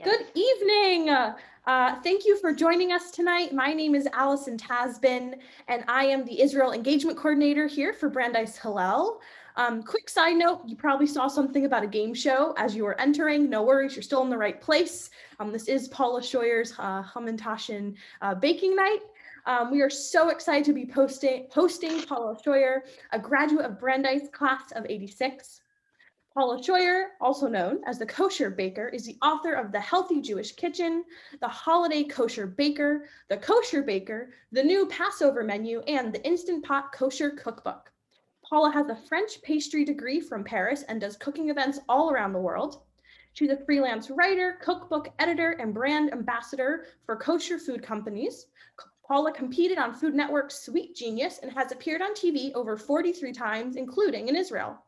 Good evening. Thank you for joining us tonight. My name is Allison Tasbin, and I am the Israel Engagement Coordinator here for Brandeis Hillel. Quick side note, you probably saw something about a game show as you were entering. No worries, you're still in the right place. This is Paula Scheuer's Hamantaschen Baking Night. We are so excited to be hosting Paula Scheuer, a graduate of Brandeis class of '86. Paula Scheuer, also known as the Kosher Baker, is the author of The Healthy Jewish Kitchen, The Holiday Kosher Baker, The Kosher Baker, The New Passover Menu, and The Instant Pot Kosher Cookbook. Paula has a French pastry degree from Paris and does cooking events all around the world. She's a freelance writer, cookbook editor, and brand ambassador for kosher food companies. Paula competed on Food Network's Sweet Genius and has appeared on TV over 43 times, including in Israel.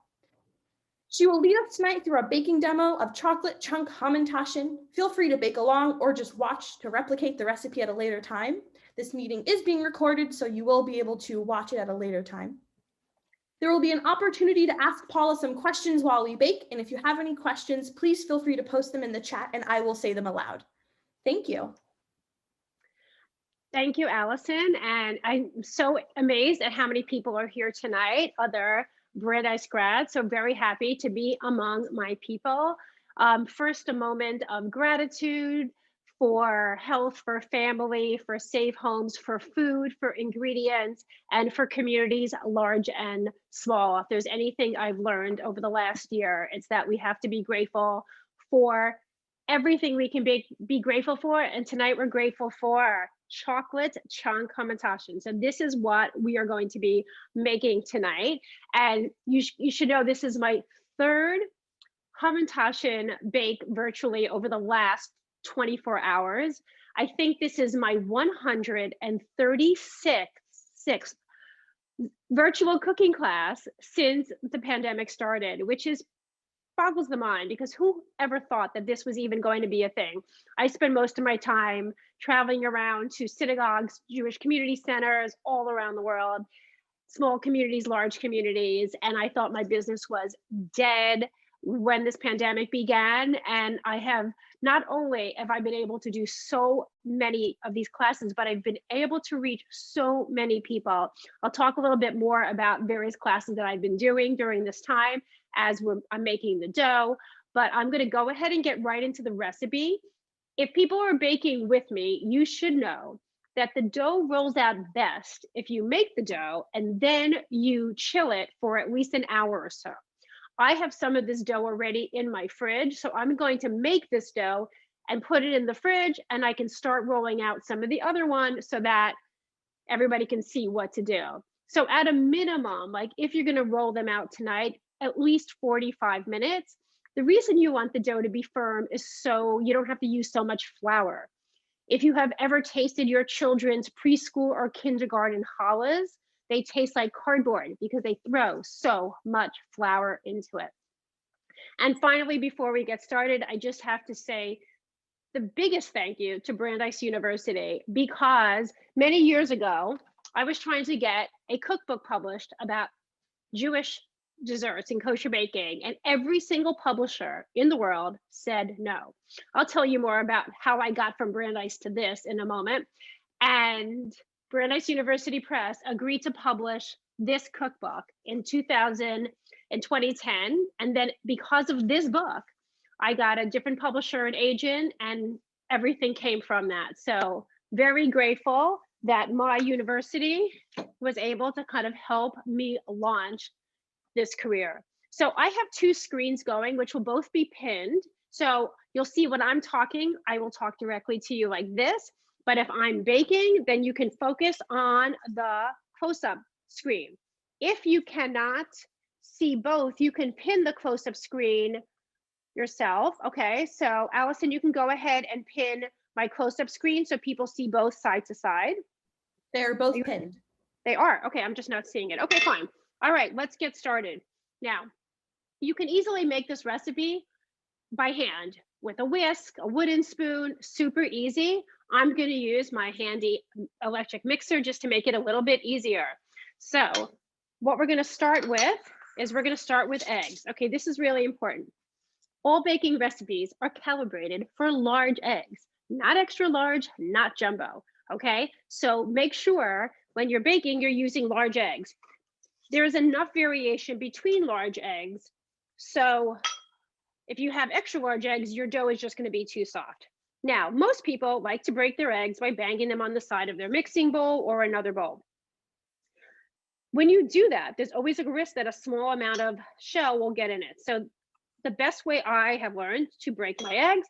She will lead us tonight through a baking demo of chocolate chunk Hamantaschen. Feel free to bake along or just watch to replicate the recipe at a later time. This meeting is being recorded, so you will be able to watch it at a later time. There will be an opportunity to ask Paula some questions while we bake, and if you have any questions, please feel free to post them in the chat and I will say them aloud. Thank you. Thank you, Allison. And I'm so amazed at how many people are here tonight, other Brandeis grads. So very happy to be among my people. First, a moment of gratitude for health, for family, for safe homes, for food, for ingredients, and for communities large and small. If there's anything I've learned over the last year, it's that we have to be grateful for everything we can be grateful for. And tonight we're grateful for chocolate chunk Hamantaschen. So this is what we are going to be making tonight. And you should know this is my third Hamantaschen bake virtually over the last 24 hours. I think this is my 136th virtual cooking class since the pandemic started, which is boggles the mind, because who ever thought that this was even going to be a thing? I spend most of my time traveling around to synagogues, Jewish community centers all around the world, small communities, large communities, and I thought my business was dead when this pandemic began. And I have not only have I been able to do so many of these classes, but I've been able to reach so many people. I'll talk a little bit more about various classes that I've been doing during this time as I'm making the dough, but I'm going to go ahead and get right into the recipe. If people are baking with me, you should know that the dough rolls out best if you make the dough and then you chill it for at least an hour or so. I have some of this dough already in my fridge, so I'm going to make this dough and put it in the fridge, and I can start rolling out some of the other one so that everybody can see what to do. So at a minimum, like if you're going to roll them out tonight, at least 45 minutes. The reason you want the dough to be firm is so you don't have to use so much flour. If you have ever tasted your children's preschool or kindergarten challahs, they taste like cardboard because they throw so much flour into it. And finally, before we get started, I just have to say the biggest thank you to Brandeis University, because many years ago, I was trying to get a cookbook published about Jewish desserts and kosher baking, and every single publisher in the world said no. I'll tell you more about how I got from Brandeis to this in a moment. And Brandeis University Press agreed to publish this cookbook in 2010. And then because of this book, I got a different publisher and agent, and everything came from that. So very grateful that my university was able to kind of help me launch this career. So I have two screens going, which will both be pinned. So you'll see when I'm talking, I will talk directly to you like this. But if I'm baking, then you can focus on the close-up screen. If you cannot see both, you can pin the close-up screen yourself. Okay, so Allison, you can go ahead and pin my close-up screen so people see both side to side. They're both pinned. They are. Okay, I'm just not seeing it. Okay, fine. All right, let's get started. Now, you can easily make this recipe by hand with a whisk, a wooden spoon, super easy. I'm going to use my handy electric mixer just to make it a little bit easier. So what we're going to start with is we're going to start with eggs. Okay, this is really important. All baking recipes are calibrated for large eggs, not extra large, not jumbo. Okay, so make sure when you're baking, you're using large eggs. There's enough variation between large eggs. So if you have extra large eggs, your dough is just going to be too soft. Now, most people like to break their eggs by banging them on the side of their mixing bowl or another bowl. When you do that, there's always a risk that a small amount of shell will get in it. So the best way I have learned to break my eggs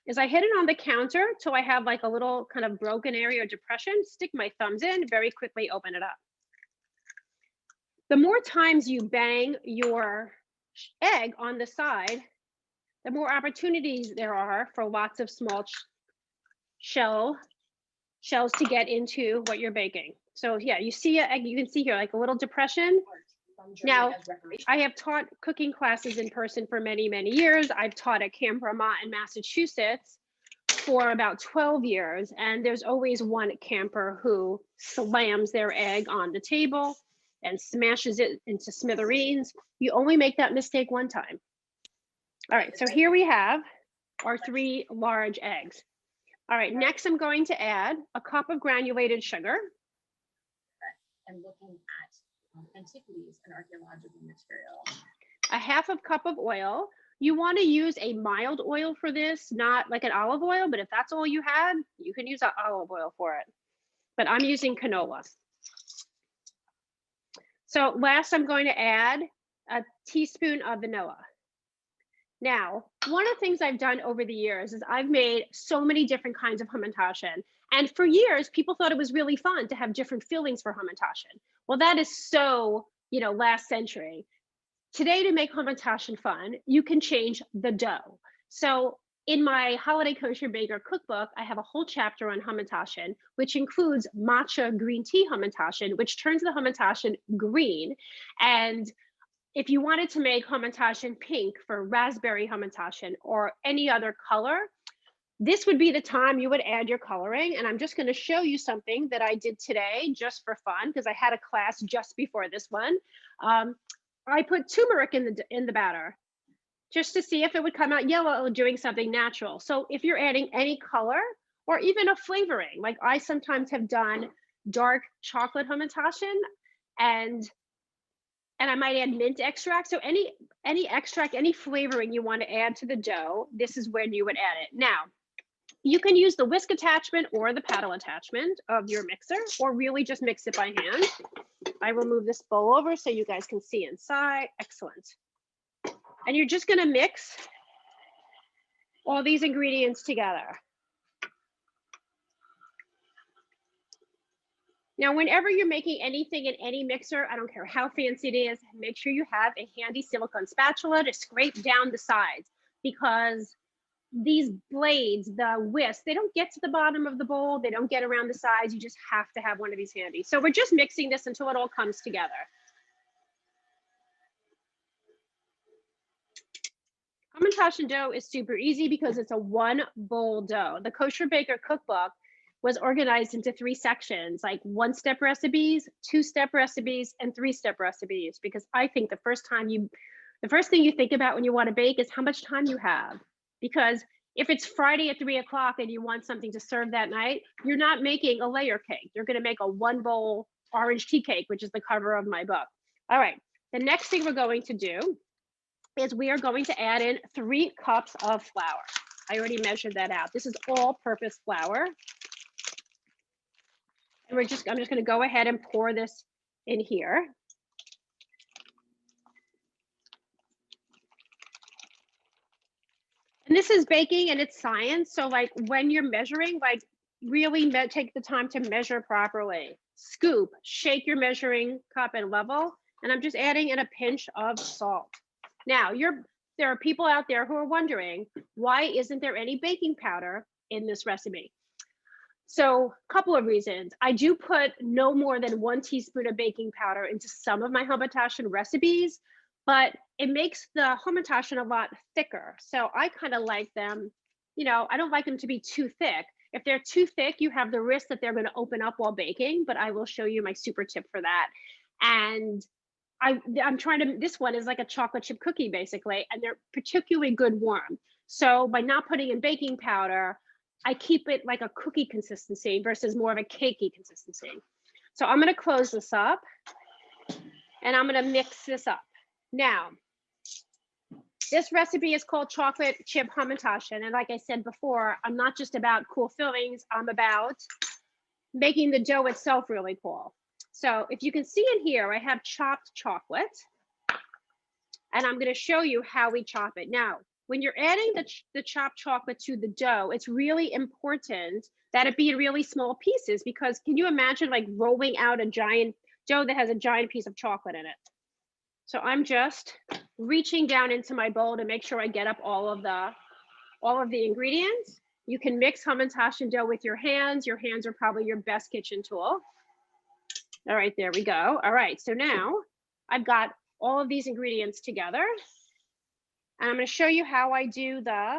is I hit it on the counter till I have like a little kind of broken area or depression, stick my thumbs in, very quickly open it up. The more times you bang your egg on the side, the more opportunities there are for lots of small shells to get into what you're baking. So yeah, you see a egg, you can see here like a little depression. Now, I have taught cooking classes in person for many, many years. I've taught at Camp Vermont in Massachusetts for about 12 years. And there's always one camper who slams their egg on the table and smashes it into smithereens. You only make that mistake one time. All right, so here we have our 3 large eggs. All right, next I'm going to add a cup of granulated sugar. And looking at antiquities and archaeological material. A half a cup of oil. You want to use a mild oil for this, not like an olive oil, but if that's all you had, you can use olive oil for it. But I'm using canola. So last, I'm going to add a teaspoon of vanilla. Now, one of the things I've done over the years is I've made so many different kinds of hamantaschen. And for years, people thought it was really fun to have different fillings for hamantaschen. Well, that is so, last century. Today, to make hamantaschen fun, you can change the dough. So in my Holiday Kosher Baker cookbook, I have a whole chapter on hamantaschen, which includes matcha green tea hamantaschen, which turns the hamantaschen green. And if you wanted to make hamantaschen pink for raspberry hamantaschen or any other color, this would be the time you would add your coloring. And I'm just going to show you something that I did today just for fun, because I had a class just before this one. I put turmeric in the batter just to see if it would come out yellow, doing something natural. So if you're adding any color or even a flavoring, like I sometimes have done dark chocolate hamantaschen, and I might add mint extract. So any extract, any flavoring you want to add to the dough, this is when you would add it. Now, you can use the whisk attachment or the paddle attachment of your mixer, or really just mix it by hand. I will move this bowl over so you guys can see inside. Excellent. And you're just going to mix all these ingredients together. Now, whenever you're making anything in any mixer, I don't care how fancy it is, make sure you have a handy silicone spatula to scrape down the sides, because these blades, the whisk, they don't get to the bottom of the bowl. They don't get around the sides. You just have to have one of these handy. So we're just mixing this until it all comes together. Hamantaschen dough is super easy because it's a 1 bowl dough. The Kosher Baker cookbook was organized into 3 sections, like 1-step recipes, 2-step recipes, and 3-step recipes, because I think the first thing you think about when you want to bake is how much time you have. Because if it's Friday at 3 o'clock and you want something to serve that night, you're not making a layer cake. You're going to make a 1 bowl orange tea cake, which is the cover of my book. All right, the next thing we're going to do is we are going to add in 3 cups of flour. I already measured that out. This is all-purpose flour. And I'm just going to go ahead and pour this in here. And this is baking and it's science. So like when you're measuring, like really take the time to measure properly. Scoop, shake your measuring cup and level. And I'm just adding in a pinch of salt. Now, there are people out there who are wondering, why isn't there any baking powder in this recipe? So a couple of reasons. I do put no more than 1 teaspoon of baking powder into some of my hamantaschen recipes, but it makes the hamantaschen a lot thicker. So I kind of like them, I don't like them to be too thick. If they're too thick, you have the risk that they're going to open up while baking, but I will show you my super tip for that. And I'm trying to, this one is like a chocolate chip cookie basically, and they're particularly good warm. So by not putting in baking powder, I keep it like a cookie consistency versus more of a cakey consistency. So I'm gonna close this up and I'm gonna mix this up. Now, this recipe is called chocolate chip hamantaschen. And like I said before, I'm not just about cool fillings, I'm about making the dough itself really cool. So if you can see in here, I have chopped chocolate, and I'm going to show you how we chop it. Now, when you're adding the chopped chocolate to the dough, it's really important that it be in really small pieces, because can you imagine like rolling out a giant dough that has a giant piece of chocolate in it? So I'm just reaching down into my bowl to make sure I get up all of the ingredients. You can mix hamantaschen dough with your hands. Your hands are probably your best kitchen tool. All right, there we go. All right, so now I've got all of these ingredients together, and I'm going to show you how I do the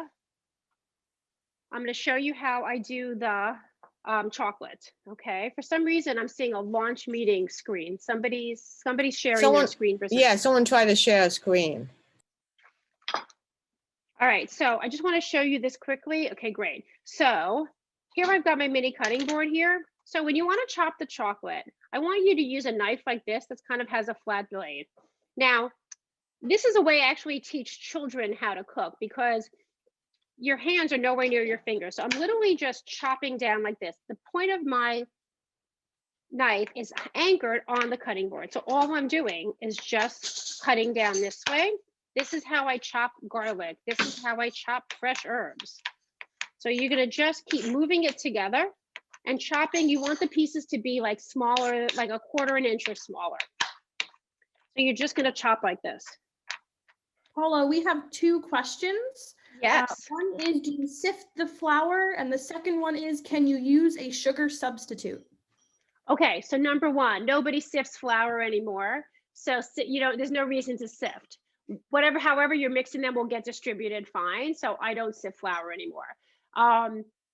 chocolate. Okay, for some reason I'm seeing a launch meeting screen. Somebody's sharing their screen for some. Yeah, someone tried to share a screen. All right, so I just want to show you this quickly. Okay, great. So here I've got my mini cutting board here. So when you want to chop the chocolate, I want you to use a knife like this that kind of has a flat blade. Now, this is a way I actually teach children how to cook, because your hands are nowhere near your fingers. So I'm literally just chopping down like this. The point of my knife is anchored on the cutting board. So all I'm doing is just cutting down this way. This is how I chop garlic. This is how I chop fresh herbs. So you're gonna just keep moving it together and chopping. You want the pieces to be like smaller, like a quarter an inch or smaller. So you're just gonna chop like this. Paula, we have two questions. Yes. One is, do you sift the flour? And the second one is, can you use a sugar substitute? Okay, so number one, nobody sifts flour anymore. So there's no reason to sift. However you're mixing them will get distributed fine. So I don't sift flour anymore.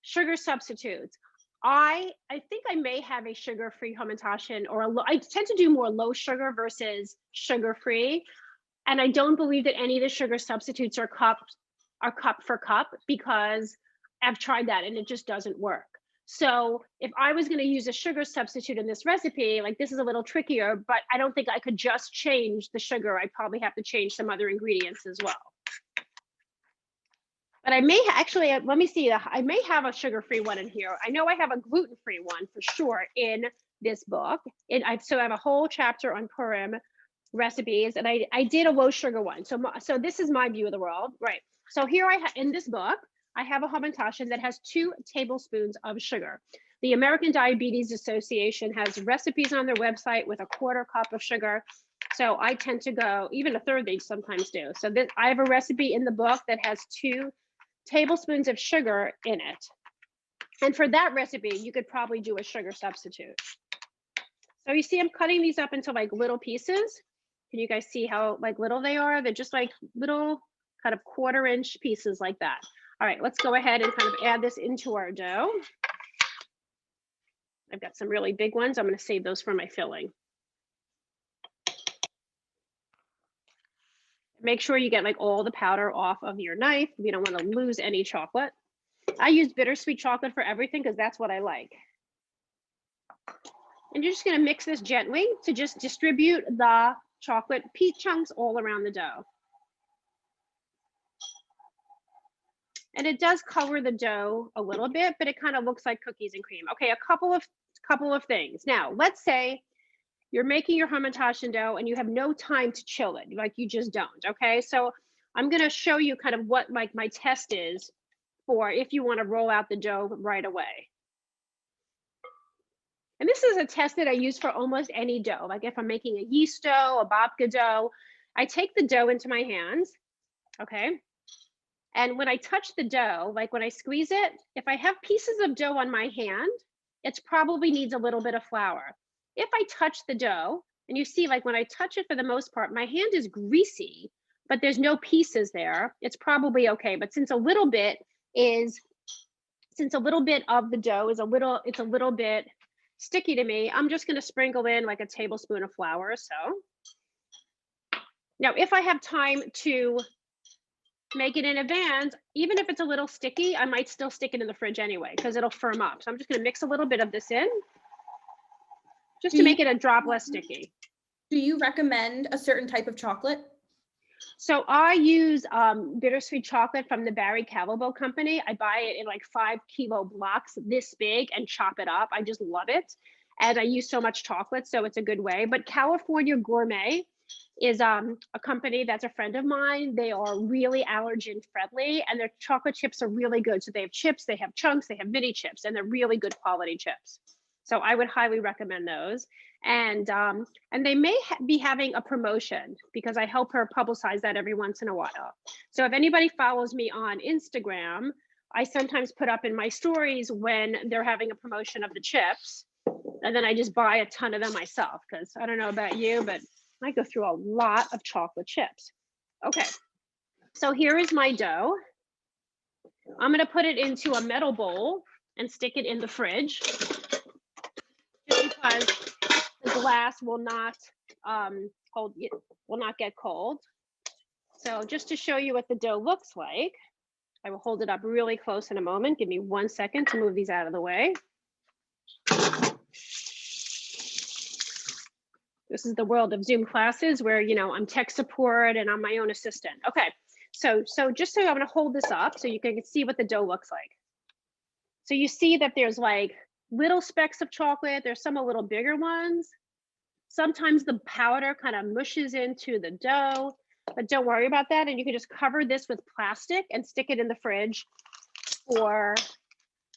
Sugar substitutes. I think I may have a sugar-free hamantaschen, or I tend to do more low sugar versus sugar-free. And I don't believe that any of the sugar substitutes are cup for cup, because I've tried that and it just doesn't work. So if I was going to use a sugar substitute in this recipe, like this is a little trickier, but I don't think I could just change the sugar. I'd probably have to change some other ingredients as well. But I may actually, let me see, I may have a sugar-free one in here. I know I have a gluten-free one for sure in this book. So I have a whole chapter on Purim recipes, and I did a low sugar one. So this is my view of the world, right? So here in this book, I have a hamantaschen that has 2 tablespoons of sugar. The American Diabetes Association has recipes on their website with a 1/4 cup of sugar. So I tend to go, even 1/3 they sometimes do. So I have a recipe in the book that has 2 tablespoons of sugar in it. And for that recipe, you could probably do a sugar substitute. So you see, I'm cutting these up into like little pieces. Can you guys see how like little they are? They're just like little kind of 1/4 inch pieces like that. All right, let's go ahead and kind of add this into our dough. I've got some really big ones. I'm going to save those for my filling. Make sure you get like all the powder off of your knife. You don't want to lose any chocolate. I use bittersweet chocolate for everything because that's what I like. And you're just going to mix this gently to just distribute the chocolate peat chunks all around the dough. And it does color the dough a little bit, but it kind of looks like cookies and cream. Okay, a couple of things. Now, let's say you're making your hamantaschen dough and you have no time to chill it, like you just don't, okay? So I'm gonna show you kind of what like my test is for if you wanna roll out the dough right away. And this is a test that I use for almost any dough. Like if I'm making a yeast dough, a babka dough, I take the dough into my hands, okay? And when I touch the dough, like when I squeeze it, if I have pieces of dough on my hand, it probably needs a little bit of flour. If I touch the dough, and you see like when I touch it, for the most part, my hand is greasy, but there's no pieces there, it's probably okay. But since a little bit of the dough is it's a little bit sticky to me, I'm just gonna sprinkle in like a tablespoon of flour or so. Now, if I have time to make it in advance, even if it's a little sticky, I might still stick it in the fridge anyway, because it'll firm up. So I'm just gonna mix a little bit of this in, just to make it a drop less sticky. Do you recommend a certain type of chocolate? So I use bittersweet chocolate from the Barry Callebaut company. I buy it in like 5-kilo blocks this big and chop it up. I just love it. And I use so much chocolate, so it's a good way. But California Gourmet is a company that's a friend of mine. They are really allergen friendly, and their chocolate chips are really good. So they have chips, they have chunks, they have mini chips, and they're really good quality chips. So I would highly recommend those. And they may be having a promotion, because I help her publicize that every once in a while. So if anybody follows me on Instagram, I sometimes put up in my stories when they're having a promotion of the chips, and then I just buy a ton of them myself, because I don't know about you, but I go through a lot of chocolate chips. Okay, so here is my dough. I'm gonna put it into a metal bowl and stick it in the fridge, just because the glass will not get cold. So just to show you what the dough looks like, I will hold it up really close in a moment. Give me 1 second to move these out of the way. This is the world of Zoom classes where, you know, I'm tech support and I'm my own assistant. Okay, so just so I'm gonna hold this up so you can see what the dough looks like. So you see that there's like little specks of chocolate. There's some a little bigger ones. Sometimes the powder kind of mushes into the dough, but don't worry about that. And you can just cover this with plastic and stick it in the fridge for,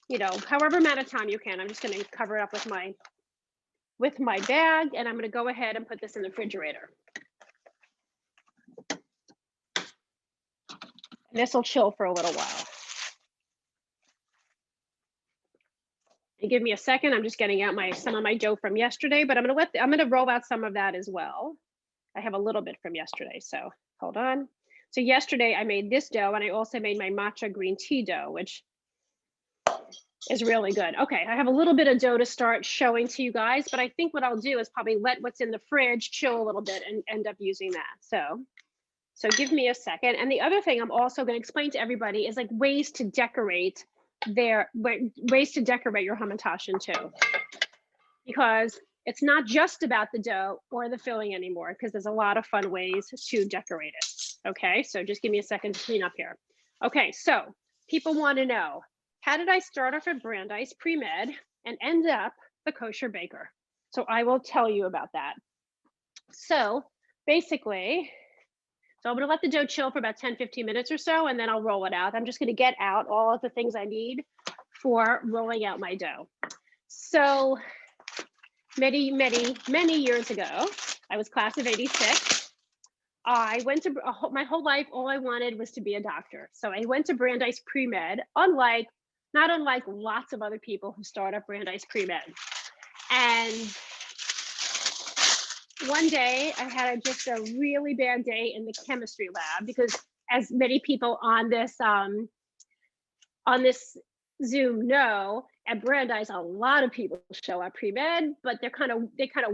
you know, however amount of time you can. I'm just gonna cover it up with my bag, and I'm gonna go ahead and put this in the refrigerator. This will chill for a little while. And give me a second. I'm just getting out some of my dough from yesterday, but I'm gonna roll out some of that as well. I have a little bit from yesterday, so hold on. So yesterday I made this dough, and I also made my matcha green tea dough, which is really good. Okay, I have a little bit of dough to start showing to you guys, but I think what I'll do is probably let what's in the fridge chill a little bit and end up using that. So give me a second. And the other thing I'm also going to explain to everybody is like ways to decorate your hamantaschen too, because it's not just about the dough or the filling anymore, because there's a lot of fun ways to decorate it. Okay, so just give me a second to clean up here. Okay, so people want to know, how did I start off at Brandeis Pre-Med and end up the kosher baker? So I will tell you about that. So basically, I'm gonna let the dough chill for about 10-15 minutes or so, and then I'll roll it out. I'm just gonna get out all of the things I need for rolling out my dough. So many years ago, I was class of '86. I went to my whole life, all I wanted was to be a doctor. So I went to Brandeis Pre-Med, not unlike lots of other people who start up Brandeis Pre-Med. And one day I had just a really bad day in the chemistry lab, because as many people on this Zoom know, at Brandeis, a lot of people show up pre-med, but they kind of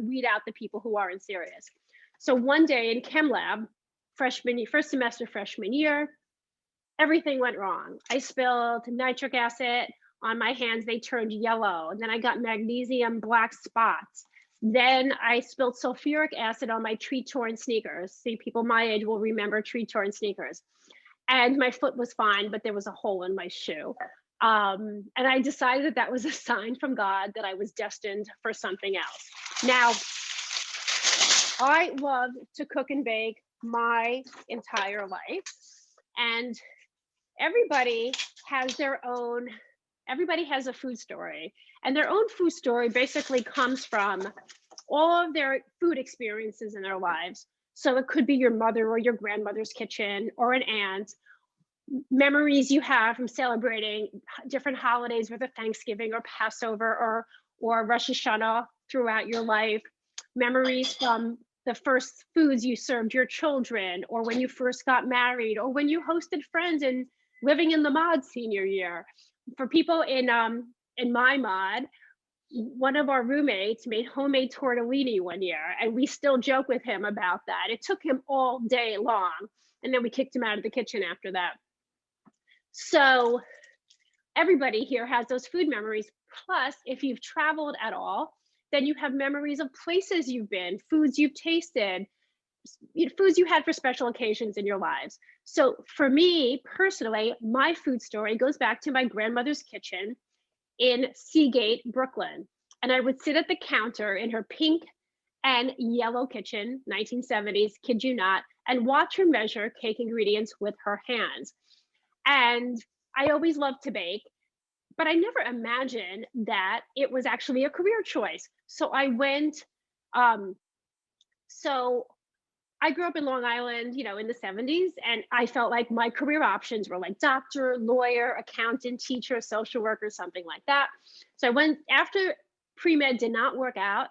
weed out the people who aren't serious. So one day in chem lab, first semester freshman year, everything went wrong. I spilled nitric acid on my hands, they turned yellow. And then I got magnesium black spots. Then I spilled sulfuric acid on my tree-torn sneakers. See, people my age will remember tree-torn sneakers. And my foot was fine, but there was a hole in my shoe. And I decided that was a sign from God that I was destined for something else. Now, I love to cook and bake my entire life. And everybody has a food story. And their own food story basically comes from all of their food experiences in their lives. So it could be your mother or your grandmother's kitchen or an aunt, memories you have from celebrating different holidays, whether Thanksgiving or Passover or Rosh Hashanah throughout your life, memories from the first foods you served your children, or when you first got married, or when you hosted friends and living in the mod senior year. For people in my mod, one of our roommates made homemade tortellini one year, and we still joke with him about that. It took him all day long, and then we kicked him out of the kitchen after that. So everybody here has those food memories. Plus, if you've traveled at all, then you have memories of places you've been, foods you've tasted, foods you had for special occasions in your lives. So for me personally, my food story goes back to my grandmother's kitchen in Seagate, Brooklyn. And I would sit at the counter in her pink and yellow kitchen, 1970s, kid you not, and watch her measure cake ingredients with her hands. And I always loved to bake, but I never imagined that it was actually a career choice. So I went, so I grew up in Long Island, you know, in the 70s, and I felt like my career options were like doctor, lawyer, accountant, teacher, social worker, something like that. So I went, after pre-med did not work out,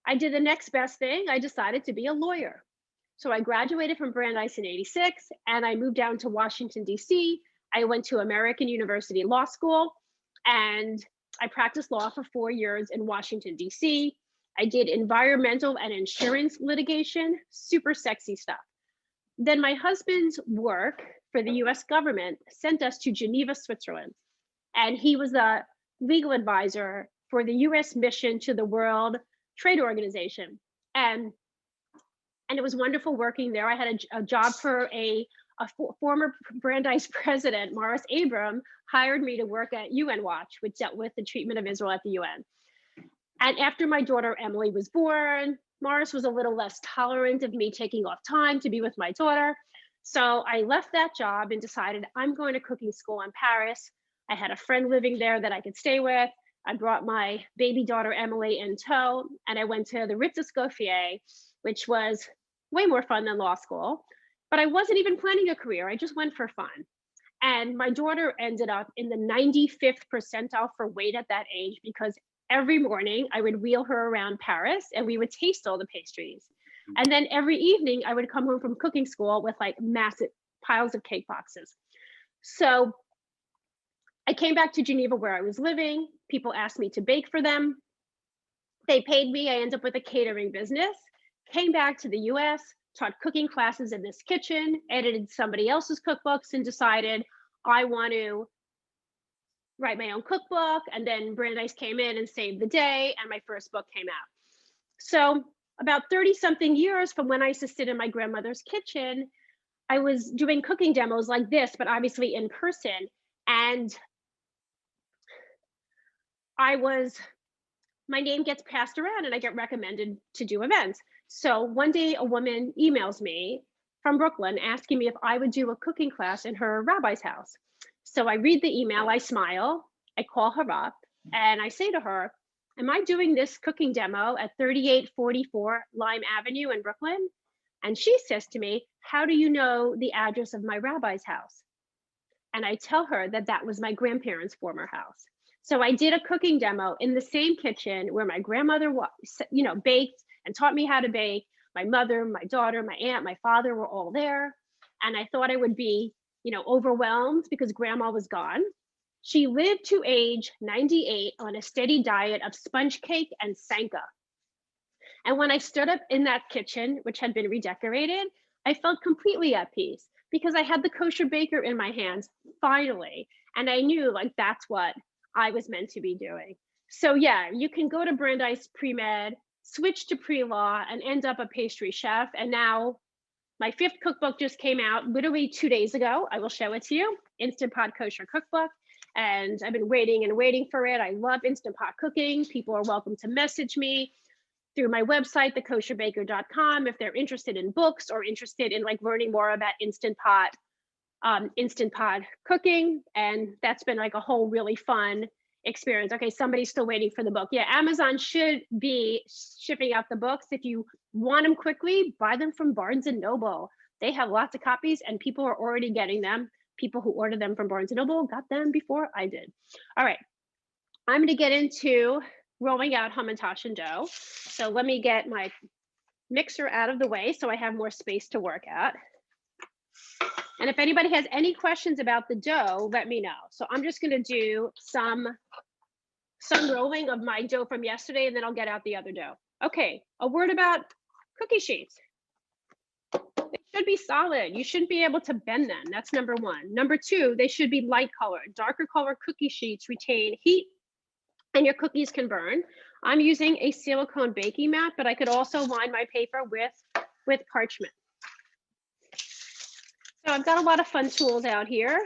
I did the next best thing. I decided to be a lawyer. So I graduated from Brandeis in '86, and I moved down to Washington, DC. I went to American University Law School, and I practiced law for 4 years in Washington, DC. I did environmental and insurance litigation, super sexy stuff. Then my husband's work for the US government sent us to Geneva, Switzerland. And he was the legal advisor for the US mission to the World Trade Organization. And it was wonderful working there. I had a job for a former Brandeis president, Morris Abram, hired me to work at UN Watch, which dealt with the treatment of Israel at the UN. And after my daughter Emily was born, Morris was a little less tolerant of me taking off time to be with my daughter. So I left that job and decided I'm going to cooking school in Paris. I had a friend living there that I could stay with. I brought my baby daughter Emily in tow, and I went to the Ritz Escoffier, which was way more fun than law school. But I wasn't even planning a career. I just went for fun. And my daughter ended up in the 95th percentile for weight at that age, because every morning I would wheel her around Paris and we would taste all the pastries. And then every evening I would come home from cooking school with like massive piles of cake boxes. So I came back to Geneva where I was living. People asked me to bake for them. They paid me. I ended up with a catering business, came back to the US, taught cooking classes in this kitchen, edited somebody else's cookbooks, and decided I want to write my own cookbook. And then Brandeis came in and saved the day, and my first book came out. So about 30 something years from when I used to sit in my grandmother's kitchen, I was doing cooking demos like this, but obviously in person. And my name gets passed around and I get recommended to do events. So one day a woman emails me from Brooklyn asking me if I would do a cooking class in her rabbi's house. So I read the email, I smile, I call her up, and I say to her, am I doing this cooking demo at 3844 Lime Avenue in Brooklyn? And she says to me, how do you know the address of my rabbi's house? And I tell her that that was my grandparents' former house. So I did a cooking demo in the same kitchen where my grandmother, baked and taught me how to bake. My mother, my daughter, my aunt, my father were all there. And I thought I would be, overwhelmed because grandma was gone. She lived to age 98 on a steady diet of sponge cake and Sanka. And when I stood up in that kitchen, which had been redecorated, I felt completely at peace because I had the kosher baker in my hands, finally. And I knew like that's what I was meant to be doing. So yeah, you can go to Brandeis pre-med, switch to pre-law, and end up a pastry chef. And now my 5th cookbook just came out literally 2 days ago. I will show it to you, Instant Pot Kosher Cookbook. And I've been waiting and waiting for it. I love Instant Pot cooking. People are welcome to message me through my website, thekosherbaker.com, if they're interested in books or interested in like learning more about Instant Pot cooking. And that's been like a whole really fun experience. Okay, somebody's still waiting for the book. Yeah, Amazon should be shipping out the books. If you want them quickly, buy them from Barnes and Noble. They have lots of copies and people are already getting them. People who ordered them from Barnes and Noble got them before I did. All right, I'm gonna get into rolling out hamantash and dough. So let me get my mixer out of the way so I have more space to work at. And if anybody has any questions about the dough, let me know. So I'm just gonna do some some rolling of my dough from yesterday, and then I'll get out the other dough. Okay, a word about cookie sheets. They should be solid. You shouldn't be able to bend them. That's number one. Number two, they should be light colored. Darker color cookie sheets retain heat and your cookies can burn. I'm using a silicone baking mat, but I could also line my paper with parchment. So I've got a lot of fun tools out here.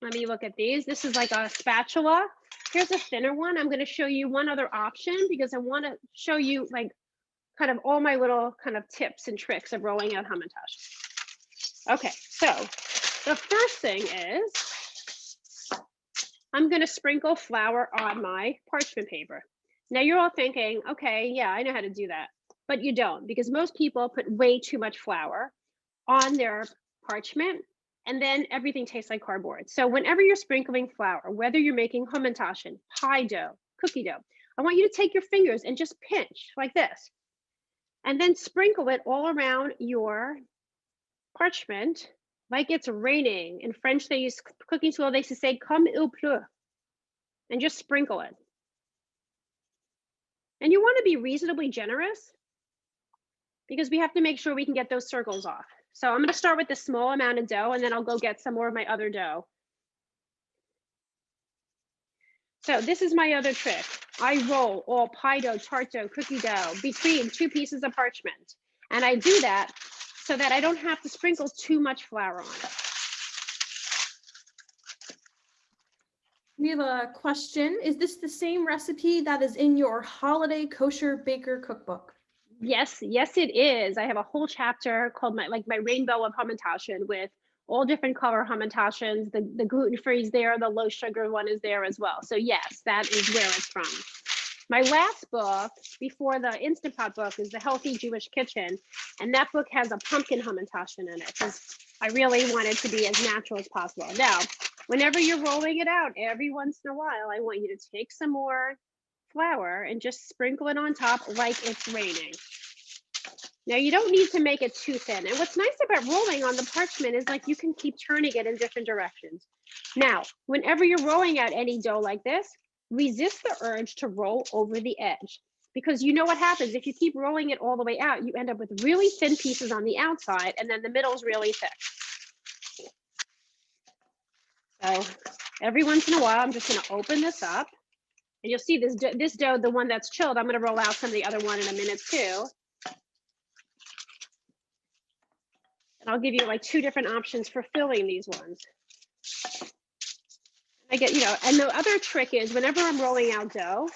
Let me look at these. This is like a spatula. Here's a thinner one. I'm going to show you one other option because I want to show you like kind of all my little kind of tips and tricks of rolling out hamantash. Okay, so the first thing is I'm going to sprinkle flour on my parchment paper. Now you're all thinking, okay, yeah, I know how to do that, but you don't, because most people put way too much flour on their parchment and then everything tastes like cardboard. So whenever you're sprinkling flour, whether you're making hamantaschen, pie dough, cookie dough, I want you to take your fingers and just pinch like this, and then sprinkle it all around your parchment like it's raining. In French, they use cooking tool, they say comme il pleut, and just sprinkle it. And you want to be reasonably generous because we have to make sure we can get those circles off. So I'm going to start with this small amount of dough, and then I'll go get some more of my other dough. So this is my other trick. I roll all pie dough, tart dough, cookie dough between two pieces of parchment. And I do that so that I don't have to sprinkle too much flour on it. We have a question. Is this the same recipe that is in your Holiday Kosher Baker Cookbook? Yes, yes, it is. I have a whole chapter called my rainbow of hamantaschen with all different color hamantaschens. The gluten-free is there, the low sugar one is there as well. So yes, that is where it's from. My last book before the Instant Pot book is The Healthy Jewish Kitchen. And that book has a pumpkin hamantaschen in it because I really want it to be as natural as possible. Now, whenever you're rolling it out, every once in a while, I want you to take some more flour and just sprinkle it on top like it's raining. Now you don't need to make it too thin. And what's nice about rolling on the parchment is like you can keep turning it in different directions. Now, whenever you're rolling out any dough like this, resist the urge to roll over the edge, because you know what happens if you keep rolling it all the way out, you end up with really thin pieces on the outside and then the middle is really thick. So every once in a while, I'm just going to open this up. And you'll see this dough, the one that's chilled, I'm going to roll out some of the other one in a minute too. And I'll give you like two different options for filling these ones. I get, and the other trick is whenever I'm rolling out dough,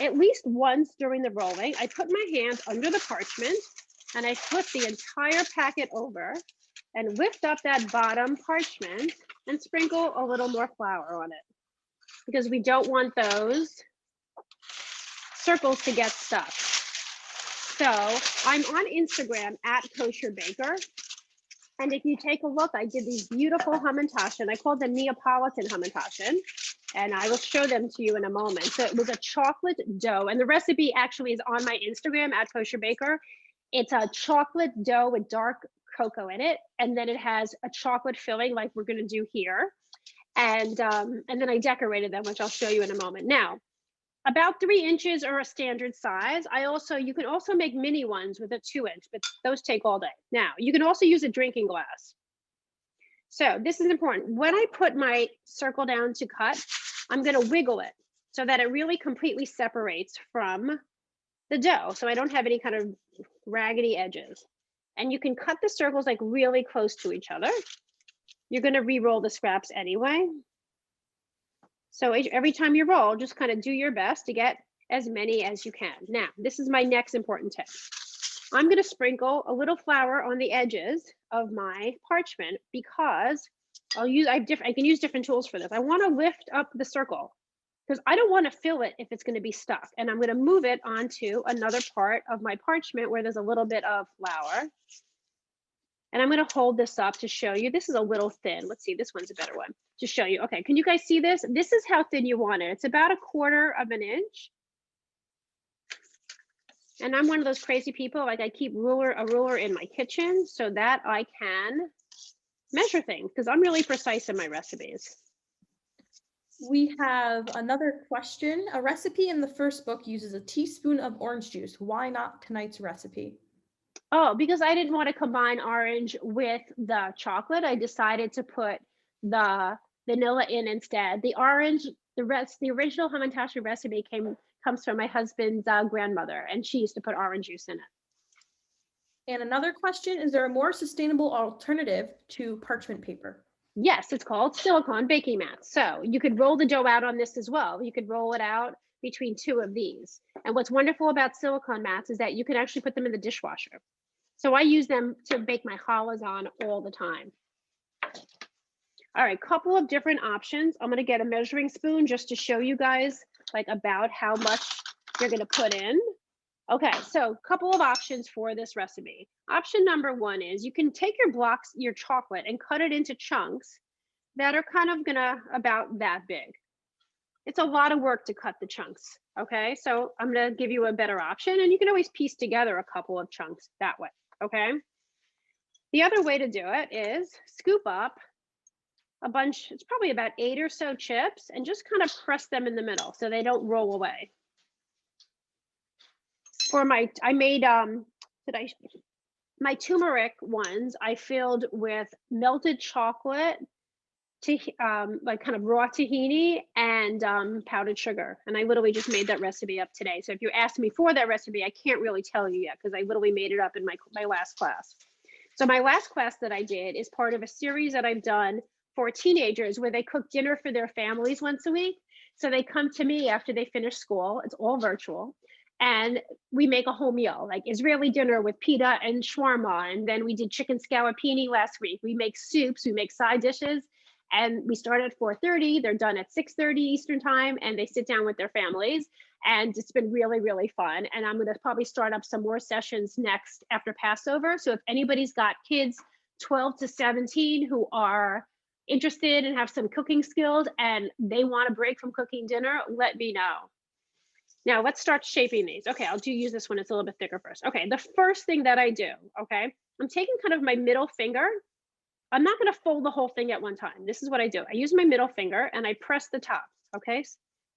at least once during the rolling, I put my hand under the parchment and I flip the entire packet over and lift up that bottom parchment and sprinkle a little more flour on it, because we don't want those circles to get stuck. So I'm on Instagram at Kosher Baker. And if you take a look, I did these beautiful hamantaschen. I call them Neapolitan hamantaschen, and I will show them to you in a moment. So it was a chocolate dough, and the recipe actually is on my Instagram at Kosher Baker. It's a chocolate dough with dark cocoa in it, and then it has a chocolate filling like we're going to do here. And then I decorated them, which I'll show you in a moment. Now, about 3 inches are a standard size. You can also make mini ones with a 2-inch, but those take all day. Now, you can also use a drinking glass. So this is important. When I put my circle down to cut, I'm going to wiggle it so that it really completely separates from the dough. So I don't have any kind of raggedy edges. And you can cut the circles like really close to each other. You're going to re-roll the scraps anyway. So every time you roll, just kind of do your best to get as many as you can. Now, this is my next important tip. I'm going to sprinkle a little flour on the edges of my parchment because I can use different tools for this. I want to lift up the circle because I don't want to fill it if it's going to be stuck. And I'm going to move it onto another part of my parchment where there's a little bit of flour. And I'm going to hold this up to show you. This is a little thin. Let's see, this one's a better one to show you. Okay, can you guys see this? This is how thin you want it. It's about 1/4 of an inch. And I'm one of those crazy people, like I keep a ruler in my kitchen so that I can measure things because I'm really precise in my recipes. We have another question. A recipe in the first book uses a teaspoon of orange juice. Why not tonight's recipe? Oh, because I didn't want to combine orange with the chocolate, I decided to put the vanilla in instead. The orange, the original hamantaschen recipe comes from my husband's grandmother, and she used to put orange juice in it. And another question, is there a more sustainable alternative to parchment paper? Yes, it's called silicone baking mats. So you could roll the dough out on this as well. You could roll it out between two of these. And what's wonderful about silicone mats is that you can actually put them in the dishwasher. So I use them to bake my challahs on all the time. All right, couple of different options. I'm gonna get a measuring spoon just to show you guys like about how much you're gonna put in. Okay, so a couple of options for this recipe. Option number one is you can take your blocks, your chocolate, and cut it into chunks that are kind of about that big. It's a lot of work to cut the chunks, okay? So I'm gonna give you a better option, and you can always piece together a couple of chunks that way, okay? The other way to do it is scoop up a bunch, it's probably about 8 or so chips, and just kind of press them in the middle so they don't roll away. For my, my turmeric ones, I filled with melted chocolate, like kind of raw tahini, and powdered sugar. And I literally just made that recipe up today. So if you ask me for that recipe, I can't really tell you yet because I literally made it up in my last class. So my last class that I did is part of a series that I've done for teenagers where they cook dinner for their families once a week. So they come to me after they finish school. It's all virtual. And we make a whole meal, like Israeli dinner with pita and shawarma. And then we did chicken scallopini last week. We make soups, we make side dishes, and we start at 4:30. They're done at 6:30 Eastern time, and they sit down with their families. And it's been really, really fun. And I'm gonna probably start up some more sessions next after Passover. So if anybody's got kids 12 to 17 who are interested and have some cooking skills and they want a break from cooking dinner, let me know. Now let's start shaping these. Okay, I'll use this one, it's a little bit thicker first. Okay, the first thing that I do, okay, I'm taking kind of my middle finger. I'm not gonna fold the whole thing at one time. This is what I do. I use my middle finger and I press the top, okay?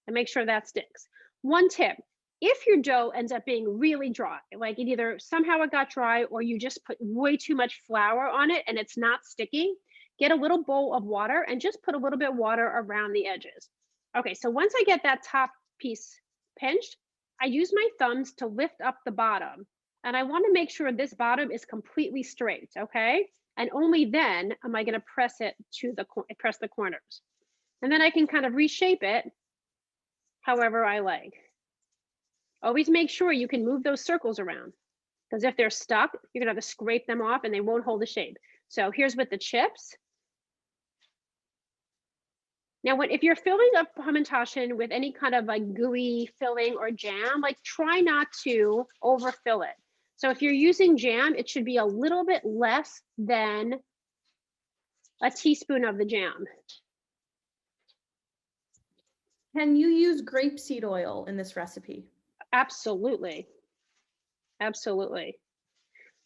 And make sure that sticks. One tip, if your dough ends up being really dry, like it either somehow it got dry or you just put way too much flour on it and it's not sticking, get a little bowl of water and just put a little bit of water around the edges. Okay, so once I get that top piece pinched, I use my thumbs to lift up the bottom. And I want to make sure this bottom is completely straight, okay? And only then am I going to press it to press the corners. And then I can kind of reshape it however I like. Always make sure you can move those circles around, because if they're stuck, you're gonna have to scrape them off and they won't hold the shape. So here's with the chips. Now, if you're filling up hamantaschen with any kind of like gooey filling or jam, like try not to overfill it. So if you're using jam, it should be a little bit less than a teaspoon of the jam. Can you use grapeseed oil in this recipe? Absolutely. Absolutely.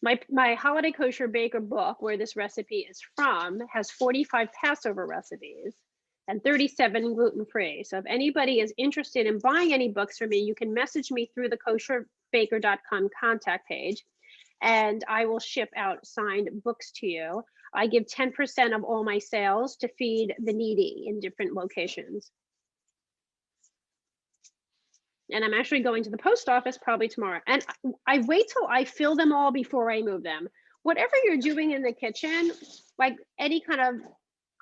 My Holiday Kosher Baker book, where this recipe is from, has 45 Passover recipes and 37 gluten-free. So if anybody is interested in buying any books from me, you can message me through the kosherbaker.com contact page, and I will ship out signed books to you. I give 10% of all my sales to feed the needy in different locations. And I'm actually going to the post office probably tomorrow. And I wait till I fill them all before I move them. Whatever you're doing in the kitchen, like any kind of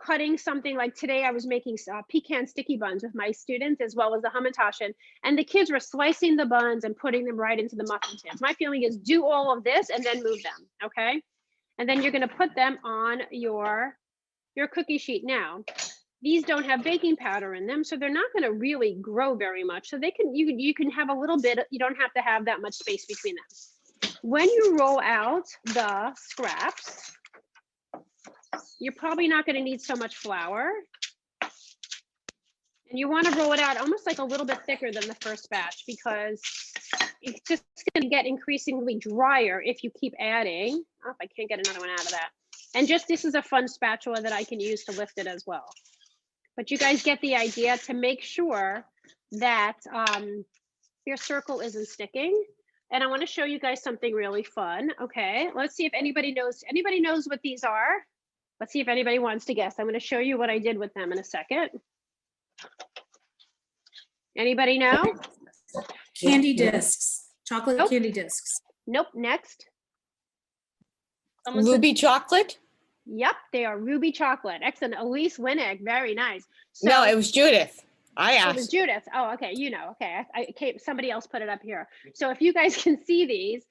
cutting something, like today I was making pecan sticky buns with my students as well as the hamantaschen, and the kids were slicing the buns and putting them right into the muffin tins. My feeling is do all of this and then move them, okay? And then you're gonna put them on your cookie sheet. Now, these don't have baking powder in them, so they're not going to really grow very much. So they can, you can have a little bit, you don't have to have that much space between them. When you roll out the scraps, you're probably not going to need so much flour. And you want to roll it out almost like a little bit thicker than the first batch, because it's just going to get increasingly drier if you keep adding. Oh, if I can't get another one out of that. And just, this is a fun spatula that I can use to lift it as well. But you guys get the idea to make sure that your circle isn't sticking. And I want to show you guys something really fun. Okay, let's see if anybody knows what these are. Let's see if anybody wants to guess. I'm going to show you what I did with them in a second. Anybody know? Candy discs, chocolate Nope. candy discs. Nope. Next. Someone said- Ruby chocolate? Yep, they are ruby chocolate. Excellent. Elise Winnick, very nice. So, No, it was Judith. I it was asked. Judith. Oh, okay. You know, okay. Somebody else put it up here. So if you guys can see these,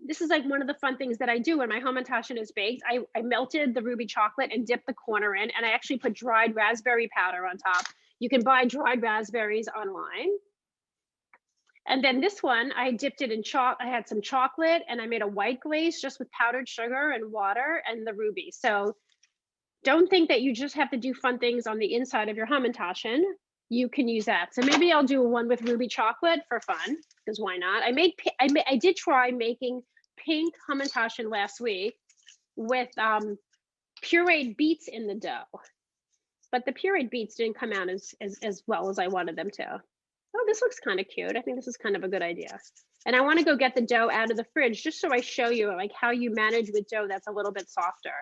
this is like one of the fun things that I do when my hamantaschen is baked. I melted the ruby chocolate and dipped the corner in, and I actually put dried raspberry powder on top. You can buy dried raspberries online. And then this one, I dipped it in I had some chocolate and I made a white glaze just with powdered sugar and water and the ruby. So don't think that you just have to do fun things on the inside of your hamantaschen. You can use that. So maybe I'll do one with ruby chocolate for fun, because why not? I did try making pink hamantaschen last week with pureed beets in the dough, but the pureed beets didn't come out as well as I wanted them to. Oh, this looks kind of cute. I think this is kind of a good idea. And I want to go get the dough out of the fridge just so I show you like how you manage with dough that's a little bit softer.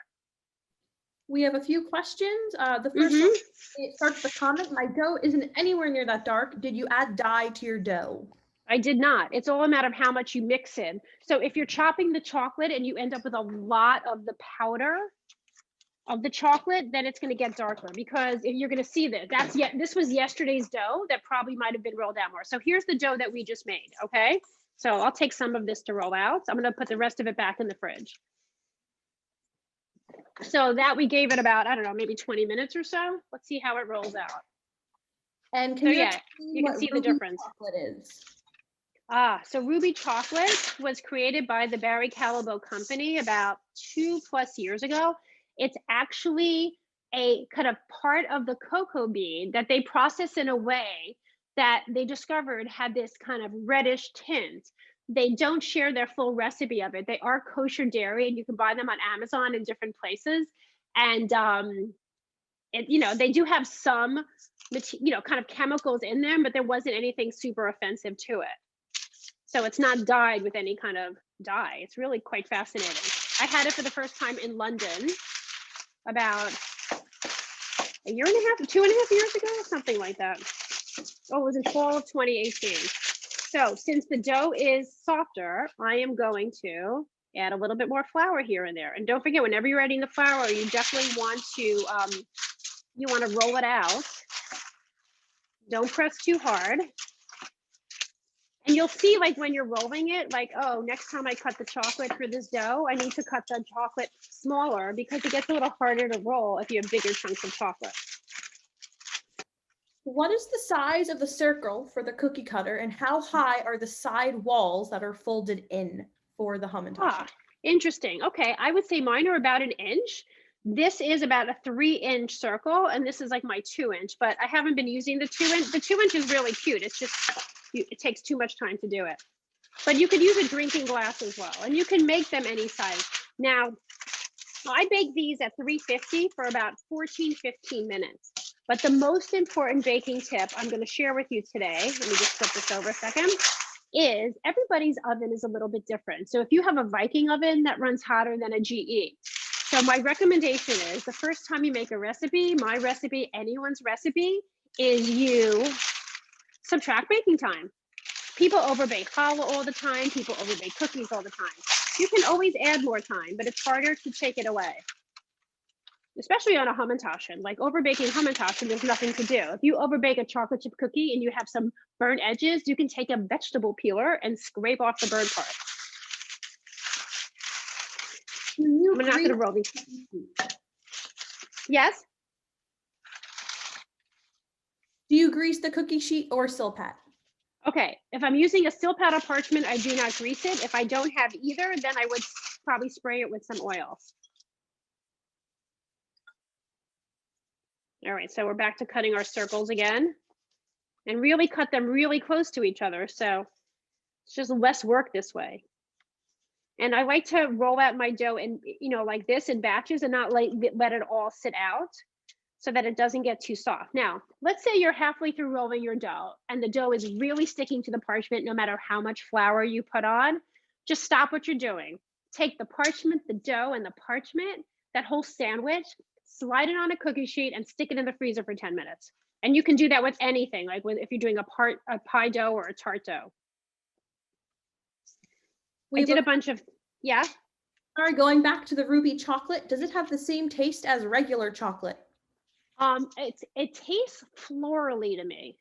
We have a few questions. The first one, it starts the comment, my dough isn't anywhere near that dark. Did you add dye to your dough? I did not. It's all a matter of how much you mix in. So if you're chopping the chocolate and you end up with a lot of the powder of the chocolate, then it's going to get darker, because if you're going to see this, this was yesterday's dough that probably might have been rolled out more. So here's the dough that we just made. Okay. So I'll take some of this to roll out. I'm going to put the rest of it back in the fridge. So that we gave it about, I don't know, maybe 20 minutes or so. Let's see how it rolls out. And can So you yeah, explain you can what see the ruby difference. chocolate is? So Ruby Chocolate was created by the Barry Callebaut Company about 2+ years ago. It's actually a kind of part of the cocoa bean that they process in a way that they discovered had this kind of reddish tint. They don't share their full recipe of it. They are kosher dairy, and you can buy them on Amazon in different places. And they do have some, kind of chemicals in them, but there wasn't anything super offensive to it. So it's not dyed with any kind of dye. It's really quite fascinating. I had it for the first time in London about a year and a half, 2.5 years ago, something like that. Oh, it was in fall of 2018. So since the dough is softer, I am going to add a little bit more flour here and there. And don't forget, whenever you're adding the flour, you definitely want to, roll it out. Don't press too hard. And you'll see, like, when you're rolling it, like, oh, next time I cut the chocolate for this dough, I need to cut the chocolate smaller, because it gets a little harder to roll if you have bigger chunks of chocolate. What is the size of the circle for the cookie cutter, and how high are the side walls that are folded in for the hamantaschen? Interesting. Okay, I would say mine are about 1 inch. This is about a 3-inch circle, and this is like my 2-inch, but I haven't been using the 2-inch. The 2-inch is really cute. It's just, it takes too much time to do it. But you could use a drinking glass as well, and you can make them any size. Now, I bake these at 350 for about 14-15 minutes. But the most important baking tip I'm going to share with you today, let me just flip this over a second, is everybody's oven is a little bit different. So if you have a Viking oven, that runs hotter than a GE. So my recommendation is, the first time you make a recipe, my recipe, anyone's recipe, is you subtract baking time. People overbake challah all the time. People overbake cookies all the time. You can always add more time, but it's harder to take it away. Especially on a hamantaschen. Like, overbaking hamantaschen, there's nothing to do. If you overbake a chocolate chip cookie and you have some burnt edges, you can take a vegetable peeler and scrape off the burnt part. I'm not going to roll these. Yes? Do you grease the cookie sheet or Silpat? Okay, if I'm using a Silpat or parchment, I do not grease it. If I don't have either, then I would probably spray it with some oil. All right, so we're back to cutting our circles again, and really cut them really close to each other. So it's just less work this way. And I like to roll out my dough in, like this in batches, and not let it all sit out. so that it doesn't get too soft. Now, let's say you're halfway through rolling your dough and the dough is really sticking to the parchment no matter how much flour you put on. Just stop what you're doing. Take the parchment, the dough, and the parchment, that whole sandwich, slide it on a cookie sheet and stick it in the freezer for 10 minutes. And you can do that with anything, like if you're doing a pie dough or a tart dough. I did a bunch of, yeah. Sorry, going back to the ruby chocolate, does it have the same taste as regular chocolate? It tastes florally to me.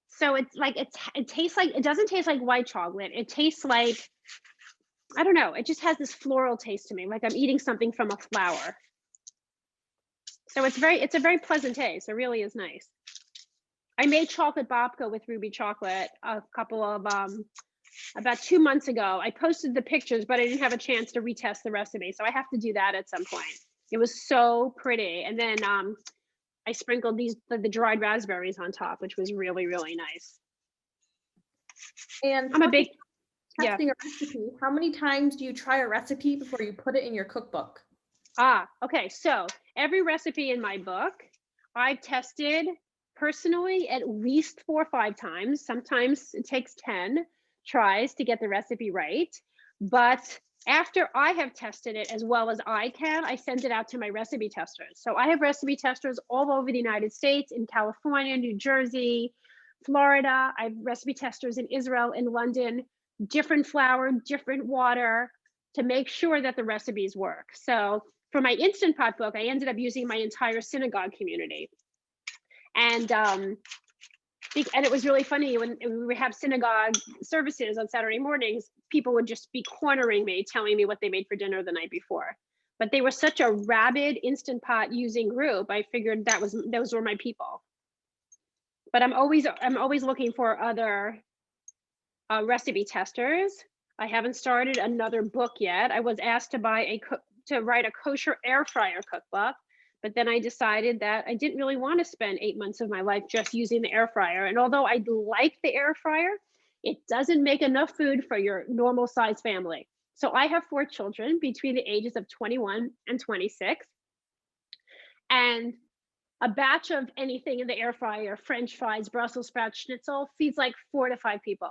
So it's like it tastes like, it doesn't taste like white chocolate. It tastes like, I don't know, it just has this floral taste to me, like I'm eating something from a flower. So it's a very pleasant taste. It really is nice. I made chocolate babka with ruby chocolate a couple of about 2 months ago. I posted the pictures, but I didn't have a chance to retest the recipe. So I have to do that at some point. It was so pretty. And then I sprinkled the dried raspberries on top, which was really, really nice. And I'm a big, yeah. testing a recipe, how many times do you try a recipe before you put it in your cookbook? Okay. So every recipe in my book, I've tested personally at least 4 or 5 times. Sometimes it takes 10 tries to get the recipe right. But after I have tested it as well as I can, I send it out to my recipe testers. So I have recipe testers all over the United States, in California, New Jersey, Florida. I have recipe testers in Israel, in London, different flour, different water, to make sure that the recipes work. So for my Instant Pot book, I ended up using my entire synagogue community. And it was really funny when we have synagogue services on Saturday mornings, people would just be cornering me, telling me what they made for dinner the night before. But they were such a rabid Instant Pot using group, I figured those were my people. But I'm always looking for other recipe testers. I haven't started another book yet. I was asked to write a kosher air fryer cookbook. But then I decided that I didn't really want to spend 8 months of my life just using the air fryer. And although I like the air fryer, it doesn't make enough food for your normal size family. So I have 4 children between the ages of 21 and 26. And a batch of anything in the air fryer, French fries, Brussels sprout schnitzel, feeds like 4 to 5 people.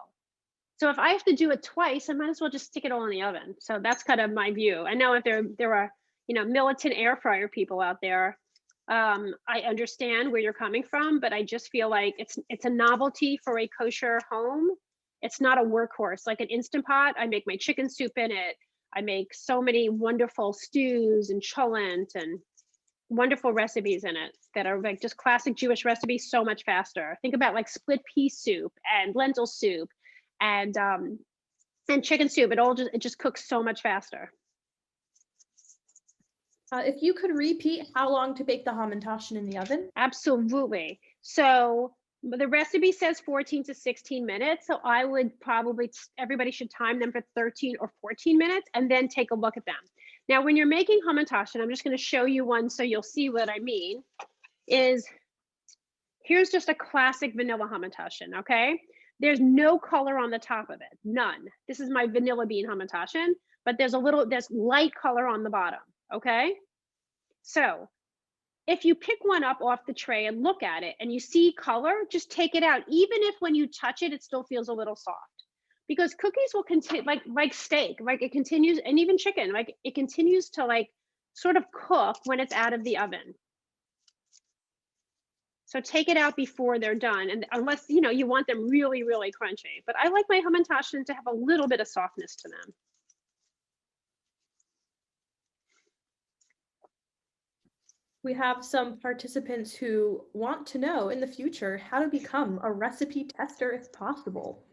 So if I have to do it twice, I might as well just stick it all in the oven. So that's kind of my view. I know if there are militant air fryer people out there, I understand where you're coming from, but I just feel like it's a novelty for a kosher home. It's not a workhorse. Like an Instant Pot, I make my chicken soup in it. I make so many wonderful stews and cholent and wonderful recipes in it that are like just classic Jewish recipes, so much faster. Think about like split pea soup and lentil soup and chicken soup. It just cooks so much faster. If you could repeat how long to bake the hamantaschen in the oven? Absolutely. So the recipe says 14 to 16 minutes. So I would everybody should time them for 13 or 14 minutes and then take a look at them. Now, when you're making hamantaschen, I'm just going to show you one so you'll see what I mean. Here's just a classic vanilla hamantaschen, okay? There's no color on the top of it, none. This is my vanilla bean hamantaschen, but there's light color on the bottom. Okay, so if you pick one up off the tray and look at it and you see color, just take it out. Even if when you touch it, it still feels a little soft, because cookies will continue like steak, like it continues, and even chicken, like it continues to like sort of cook when it's out of the oven. So take it out before they're done, and unless you want them really, really crunchy. But I like my hamantaschen to have a little bit of softness to them. We have some participants who want to know in the future how to become a recipe tester if possible.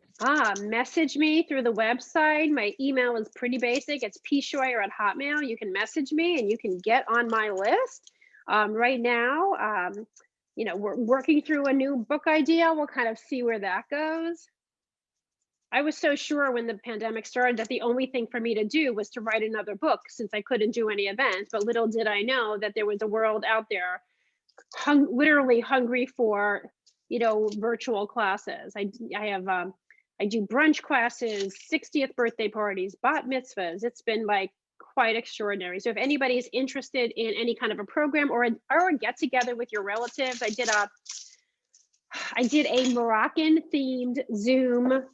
Message me through the website. My email is pretty basic. It's pscheuer@hotmail. You can message me and you can get on my list. Right now, we're working through a new book idea. We'll kind of see where that goes. I was so sure when the pandemic started that the only thing for me to do was to write another book, since I couldn't do any events. But little did I know that there was a world out there literally hungry for, virtual classes. I do brunch classes, 60th birthday parties, bat mitzvahs. It's been like quite extraordinary. So if anybody is interested in any kind of a program or a get together with your relatives, I did a Moroccan themed Zoom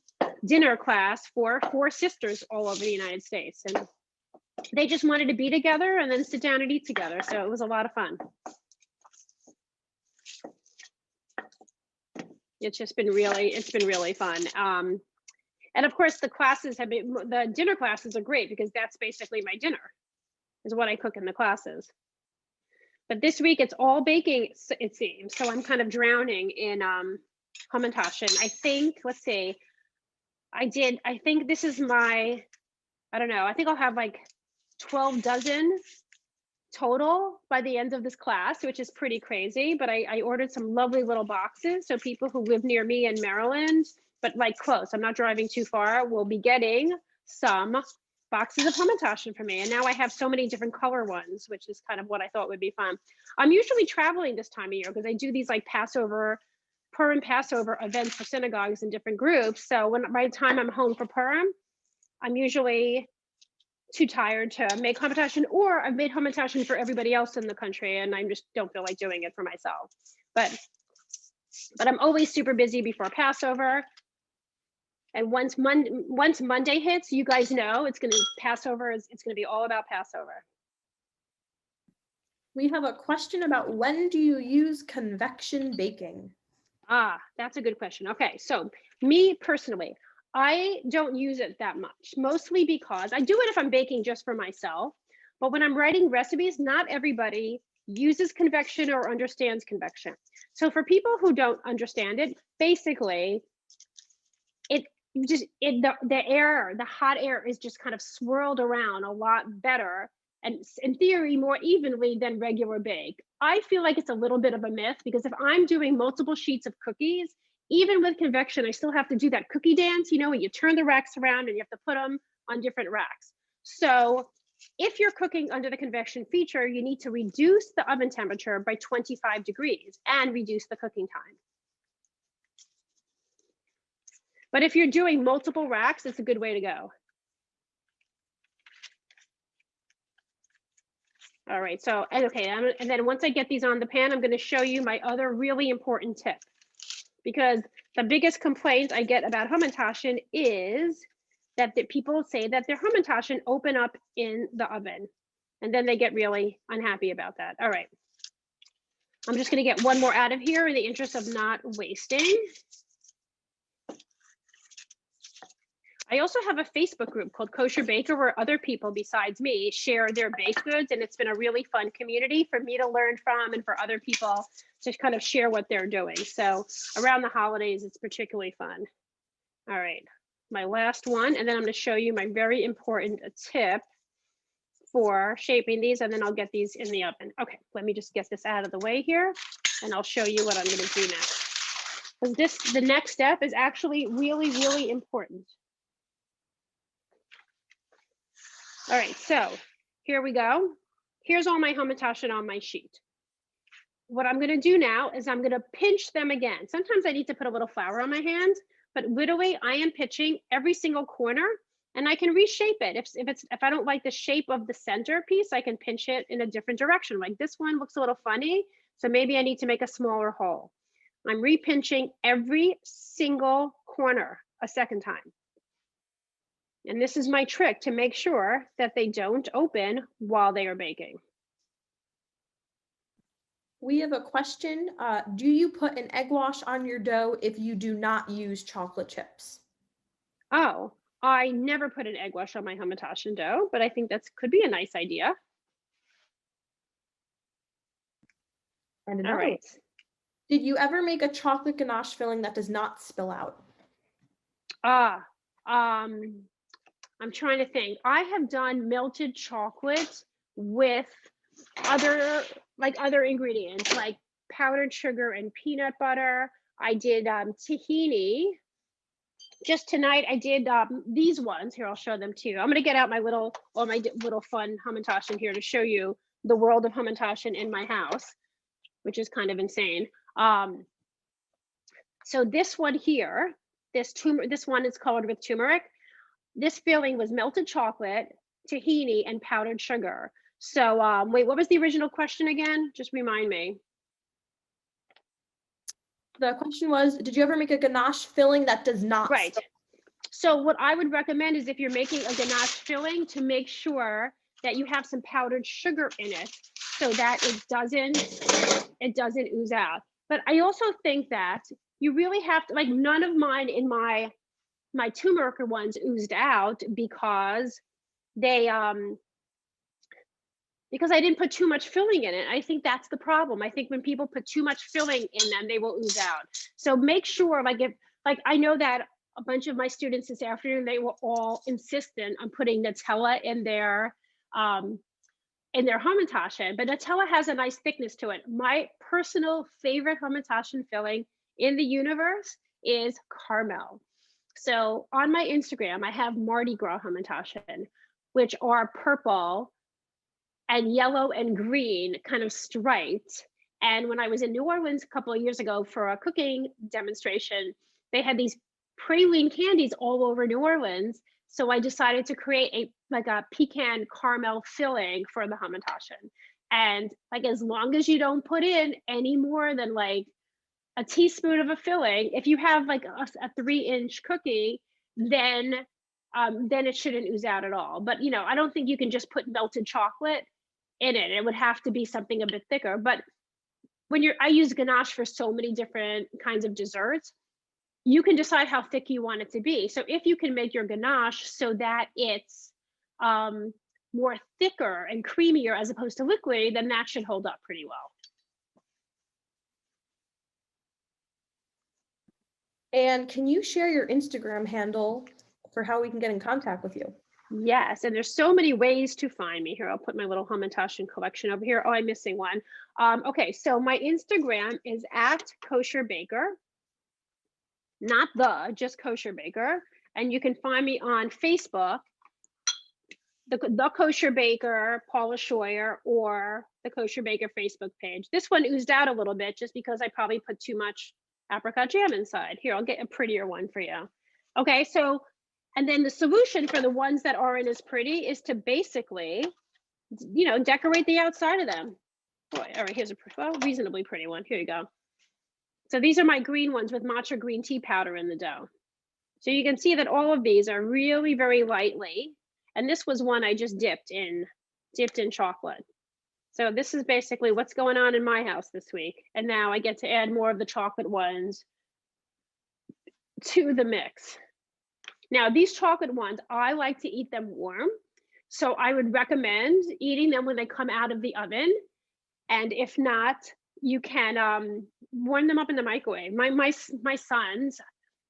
dinner class for 4 sisters all over the United States. And they just wanted to be together and then sit down and eat together. So it was a lot of fun. It's been really fun. And of course the dinner classes are great because that's basically my dinner, is what I cook in the classes. But this week it's all baking, it seems. So I'm kind of drowning in Hamantaschen. I think, let's see, I think this is my, I don't know, I think I'll have like 12 dozen total by the end of this class, which is pretty crazy. But I ordered some lovely little boxes. So people who live near me in Maryland, but like close, I'm not driving too far, will be getting some boxes of Hamantaschen for me. And now I have so many different color ones, which is kind of what I thought would be fun. I'm usually traveling this time of year because I do these like Purim Passover events for synagogues and different groups. So by the time I'm home for Purim, I'm usually too tired to make Hamantaschen, or I've made Hamantaschen for everybody else in the country and I just don't feel like doing it for myself. But I'm always super busy before Passover. And once Monday hits, you guys know it's gonna be all about Passover. We have a question about when do you use convection baking? That's a good question. Okay, so me personally, I don't use it that much, mostly because I do it if I'm baking just for myself. But when I'm writing recipes, not everybody uses convection or understands convection. So for people who don't understand it, basically, the hot air is just kind of swirled around a lot better and in theory more evenly than regular bake. I feel like it's a little bit of a myth because if I'm doing multiple sheets of cookies, even with convection, I still have to do that cookie dance, you know, when you turn the racks around and you have to put them on different racks. So if you're cooking under the convection feature, you need to reduce the oven temperature by 25 degrees and reduce the cooking time. But if you're doing multiple racks, it's a good way to go. All right, so, okay, and then once I get these on the pan, I'm gonna show you my other really important tip. Because the biggest complaint I get about Hamantaschen is that people say that their Hamantaschen open up in the oven. And then they get really unhappy about that. All right, I'm just gonna get one more out of here in the interest of not wasting. I also have a Facebook group called Kosher Baker where other people besides me share their baked goods, and it's been a really fun community for me to learn from and for other people to kind of share what they're doing. So around the holidays, it's particularly fun. All right, my last one, and then I'm going to show you my very important tip for shaping these, and then I'll get these in the oven. Okay, let me just get this out of the way here, and I'll show you what I'm going to do next. Because the next step is actually really, really important. All right, so here we go. Here's all my Hamantaschen on my sheet. What I'm gonna do now is I'm gonna pinch them again. Sometimes I need to put a little flour on my hand, but literally I am pinching every single corner and I can reshape it. If I don't like the shape of the center piece, I can pinch it in a different direction. Like this one looks a little funny, so maybe I need to make a smaller hole. I'm repinching every single corner a second time. And this is my trick to make sure that they don't open while they are baking. We have a question. Do you put an egg wash on your dough if you do not use chocolate chips? Oh, I never put an egg wash on my Hamantaschen dough, but I think that could be a nice idea. And all right. Did you ever make a chocolate ganache filling that does not spill out? I'm trying to think. I have done melted chocolate with other ingredients like powdered sugar and peanut butter. I did tahini. Just tonight I did these ones. Here, I'll show them to you. I'm gonna get out my little fun Hamantaschen here to show you the world of Hamantaschen in my house, which is kind of insane. So this one here, this one is colored with turmeric. This filling was melted chocolate, tahini, and powdered sugar. So wait, what was the original question again? Just remind me. The question was, did you ever make a ganache filling that does not? Right. So what I would recommend is if you're making a ganache filling, to make sure that you have some powdered sugar in it so that it doesn't ooze out. But I also think that you really have to, like, none of mine in my turmeric ones oozed out because because I didn't put too much filling in it. I think that's the problem. I think when people put too much filling in them, they will ooze out. So make sure, like I know that a bunch of my students this afternoon, they were all insistent on putting Nutella in their Hamantaschen, but Nutella has a nice thickness to it. My personal favorite Hamantaschen filling in the universe is caramel. So on my Instagram, I have Mardi Gras Hamantaschen, which are purple and yellow and green kind of striped. And when I was in New Orleans a couple of years ago for a cooking demonstration, they had these praline candies all over New Orleans. So I decided to create a pecan caramel filling for the Hamantaschen. And like, as long as you don't put in any more than like a teaspoon of a filling, if you have like a 3-inch cookie, then it shouldn't ooze out at all. But you know, I don't think you can just put melted chocolate in it. It would have to be something a bit thicker. But I use ganache for so many different kinds of desserts, you can decide how thick you want it to be. So if you can make your ganache so that it's more thicker and creamier as opposed to liquid, then that should hold up pretty well. And can you share your Instagram handle for how we can get in contact with you? Yes, and there's so many ways to find me. Here, I'll put my little Hamantaschen collection over here. Oh, I'm missing one. Okay, so my Instagram is @kosherbaker. Not just Kosher Baker. And you can find me on Facebook, the Kosher Baker, Paula Scheuer, or the Kosher Baker Facebook page. This one oozed out a little bit just because I probably put too much apricot jam inside. Here, I'll get a prettier one for you. Okay, so, and then the solution for the ones that aren't as pretty is to basically, you know, decorate the outside of them. Oh, all right, here's a reasonably pretty one. Here you go. So these are my green ones with matcha green tea powder in the dough. So you can see that all of these are really very lightly. And this was one I just dipped in chocolate. So this is basically what's going on in my house this week. And now I get to add more of the chocolate ones to the mix. Now these chocolate ones, I like to eat them warm. So I would recommend eating them when they come out of the oven. And if not, you can warm them up in the microwave. My sons,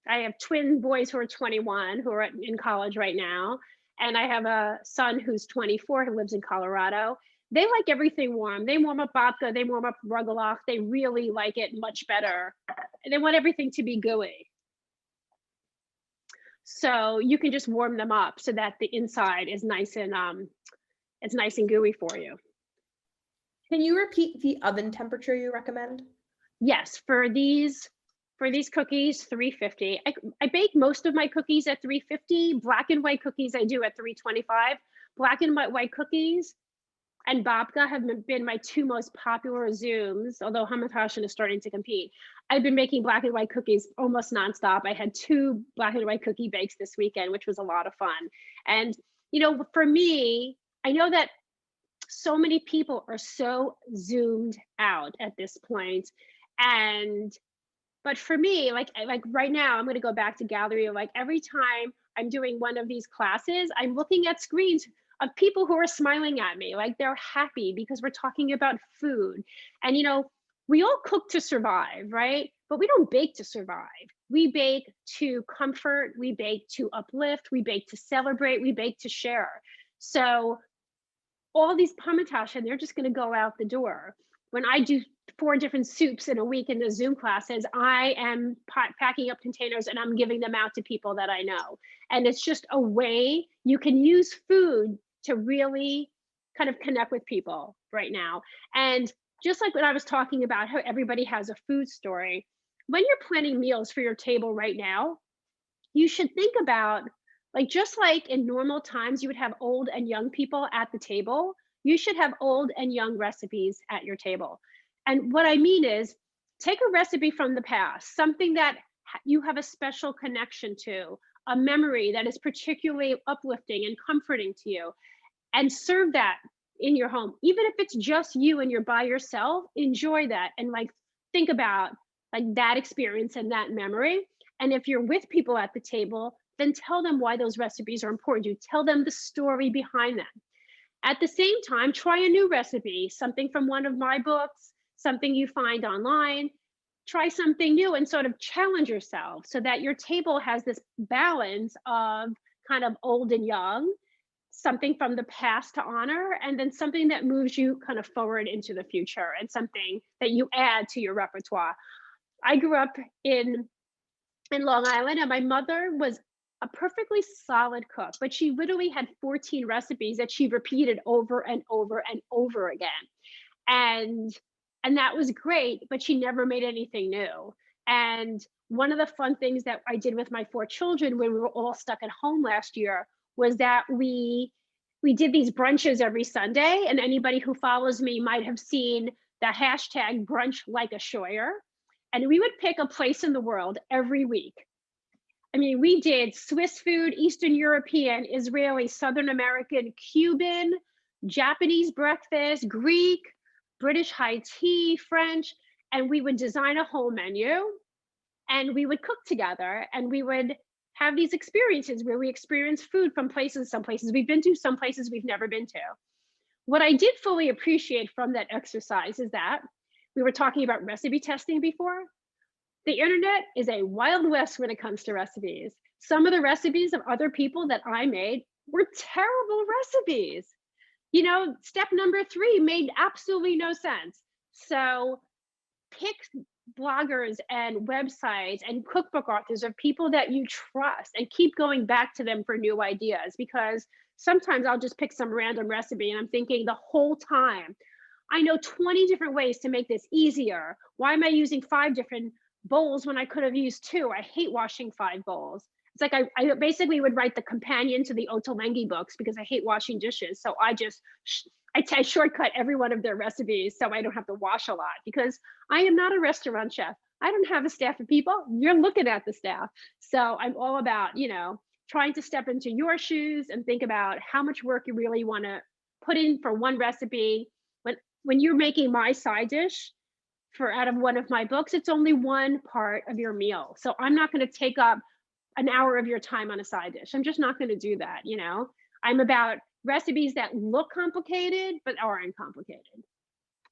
I have twin boys who are 21 who are in college right now, and I have a son who's 24 who lives in Colorado. They like everything warm. They warm up babka, they warm up rugelach. They really like it much better. And they want everything to be gooey. So you can just warm them up so that the inside is nice and it's nice and gooey for you. Can you repeat the oven temperature you recommend? Yes, for these cookies, 350. I bake most of my cookies at 350. Black and white cookies I do at 325. Black and white cookies and babka have been my two most popular Zooms, although Hamantaschen is starting to compete. I've been making black and white cookies almost nonstop. I had 2 black and white cookie bakes this weekend, which was a lot of fun. And, you know, for me, I know that so many people are so zoomed out at this point. But for me, like right now, I'm going to go back to gallery. Like every time I'm doing one of these classes, I'm looking at screens of people who are smiling at me, like they're happy because we're talking about food. And, you know, we all cook to survive, right? But we don't bake to survive. We bake to comfort, we bake to uplift, we bake to celebrate, we bake to share. So all these Hamantaschen, they're just going to go out the door. When I do 4 different soups in a week in the Zoom classes, I am packing up containers and I'm giving them out to people that I know. And it's just a way you can use food to really kind of connect with people right now. And just like when I was talking about how everybody has a food story, when you're planning meals for your table right now, you should think about Like, just like in normal times, you would have old and young people at the table, you should have old and young recipes at your table. And what I mean is, take a recipe from the past, something that you have a special connection to, a memory that is particularly uplifting and comforting to you, and serve that in your home. Even if it's just you and you're by yourself, enjoy that and like think about like that experience and that memory. And if you're with people at the table, then tell them why those recipes are important to you. Tell them the story behind them. At the same time, try a new recipe, something from one of my books, something you find online. Try something new and sort of challenge yourself so that your table has this balance of kind of old and young, something from the past to honor, and then something that moves you kind of forward into the future and something that you add to your repertoire. I grew up in Long Island, and my mother was a perfectly solid cook, but she literally had 14 recipes that she repeated over and over and over again. And that was great, but she never made anything new. And one of the fun things that I did with my 4 children when we were all stuck at home last year was that we did these brunches every Sunday, and anybody who follows me might have seen the hashtag brunch like a Scheuer. And we would pick a place in the world every week. I mean, we did Swiss food, Eastern European, Israeli, Southern American, Cuban, Japanese breakfast, Greek, British high tea, French, and we would design a whole menu and we would cook together, and we would have these experiences where we experience food from places, some places we've been to, some places we've never been to. What I did fully appreciate from that exercise is that we were talking about recipe testing before. The internet is a wild west when it comes to recipes. Some of the recipes of other people that I made were terrible recipes. You know, step number 3 made absolutely no sense. So pick bloggers and websites and cookbook authors of people that you trust and keep going back to them for new ideas, because sometimes I'll just pick some random recipe and I'm thinking the whole time, I know 20 different ways to make this easier. Why am I using 5 different bowls when I could have used 2? I hate washing 5 bowls. It's like I basically would write the companion to the Ottolenghi books because I hate washing dishes. So I shortcut every one of their recipes so I don't have to wash a lot, because I am not a restaurant chef. I don't have a staff of people. You're looking at the staff. So I'm all about, you know, trying to step into your shoes and think about how much work you really want to put in for one recipe. When you're making my side dish for out of one of my books, it's only one part of your meal. So I'm not going to take up an hour of your time on a side dish. I'm just not going to do that, you know? I'm about recipes that look complicated, but aren't complicated.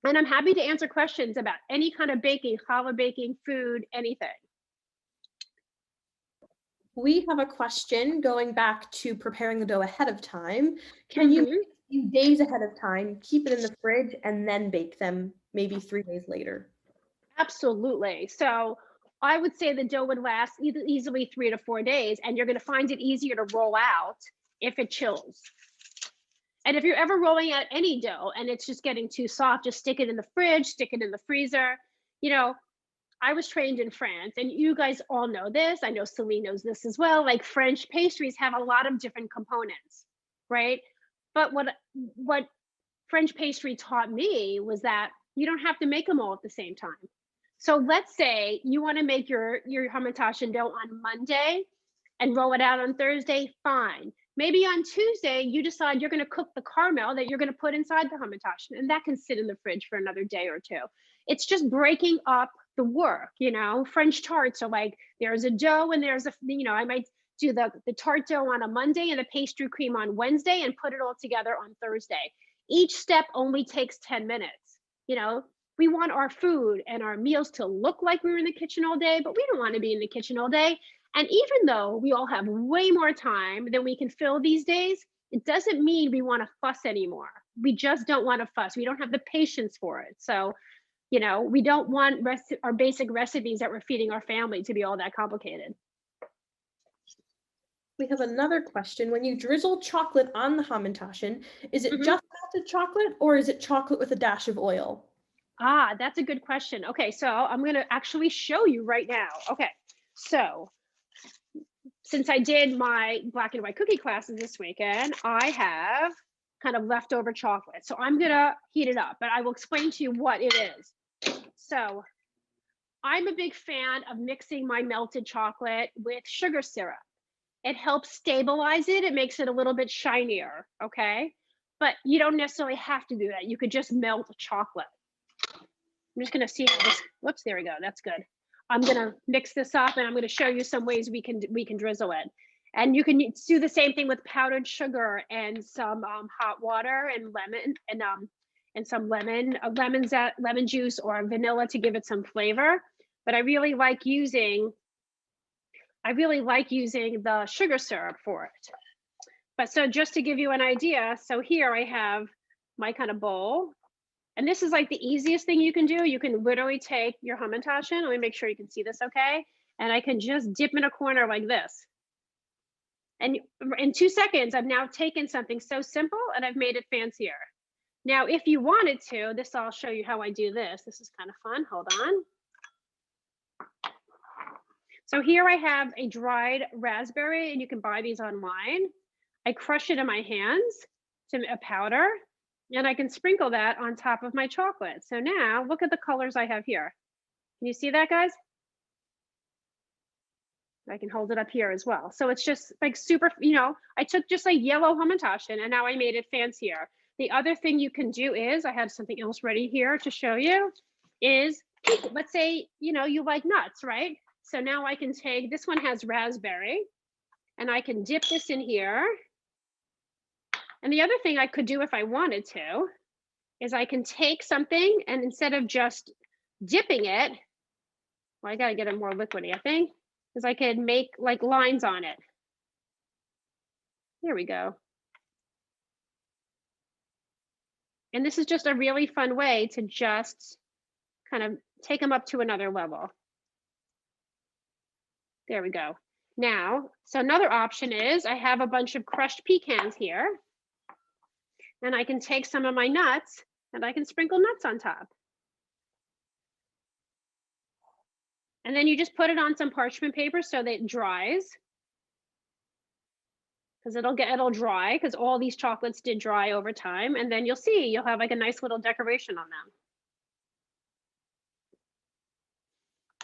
And I'm happy to answer questions about any kind of baking, challah baking, food, anything. We have a question going back to preparing the dough ahead of time. Can you make a few days ahead of time, keep it in the fridge, and then bake them maybe 3 days later? Absolutely. So I would say the dough would last easily 3 to 4 days, and you're going to find it easier to roll out if it chills. And if you're ever rolling out any dough and it's just getting too soft, just stick it in the fridge, stick it in the freezer. You know, I was trained in France, and you guys all know this. I know Celine knows this as well. Like, French pastries have a lot of different components, right? But what French pastry taught me was that you don't have to make them all at the same time. So let's say you want to make your hamantaschen dough on Monday and roll it out on Thursday, fine. Maybe on Tuesday, you decide you're going to cook the caramel that you're going to put inside the hamantaschen, and that can sit in the fridge for another day or 2. It's just breaking up the work, you know. French tarts are like, there's a dough and there's I might do the tart dough on a Monday and the pastry cream on Wednesday and put it all together on Thursday. Each step only takes 10 minutes. You know, we want our food and our meals to look like we were in the kitchen all day, but we don't want to be in the kitchen all day. And even though we all have way more time than we can fill these days, it doesn't mean we want to fuss anymore. We just don't want to fuss. We don't have the patience for it. So, you know, we don't want our basic recipes that we're feeding our family to be all that complicated. We have another question. When you drizzle chocolate on the hamantaschen, is it just melted chocolate, or is it chocolate with a dash of oil? Ah, that's a good question. Okay, so I'm going to actually show you right now. Okay, so since I did my black and white cookie classes this weekend, I have kind of leftover chocolate. So I'm gonna heat it up, but I will explain to you what it is. So I'm a big fan of mixing my melted chocolate with sugar syrup. It helps stabilize it. It makes it a little bit shinier, okay? But you don't necessarily have to do that. You could just melt chocolate. I'm just gonna see how this, whoops, there we go, that's good. I'm gonna mix this up and I'm gonna show you some ways we can drizzle it. And you can do the same thing with powdered sugar and some hot water and lemon and some lemon juice or vanilla to give it some flavor. But I really like using the sugar syrup for it. But so just to give you an idea, so here I have my kind of bowl. And this is like the easiest thing you can do. You can literally take your Hamantaschen. Let me make sure you can see this okay. And I can just dip in a corner like this. And in 2 seconds, I've now taken something so simple and I've made it fancier. Now, if you wanted to, I'll show you how I do this. This is kind of fun, hold on. So here I have a dried raspberry and you can buy these online. I crush it in my hands to a powder and I can sprinkle that on top of my chocolate. So now look at the colors I have here. Can you see that, guys? I can hold it up here as well. So it's just like super, I took just like yellow Hamantaschen and now I made it fancier. The other thing you can do is, I have something else ready here to show you, is let's say, you like nuts, right? So now I can take, this one has raspberry and I can dip this in here. And the other thing I could do if I wanted to, is I can take something and instead of just dipping it, well, I gotta get it more liquidy, I think, is I could make like lines on it. Here we go. And this is just a really fun way to just kind of take them up to another level. There we go. Now, so another option is I have a bunch of crushed pecans here. And I can take some of my nuts and I can sprinkle nuts on top. And then you just put it on some parchment paper so that it dries. Because it'll dry, because all these chocolates did dry over time. And then you'll see, you'll have like a nice little decoration on them.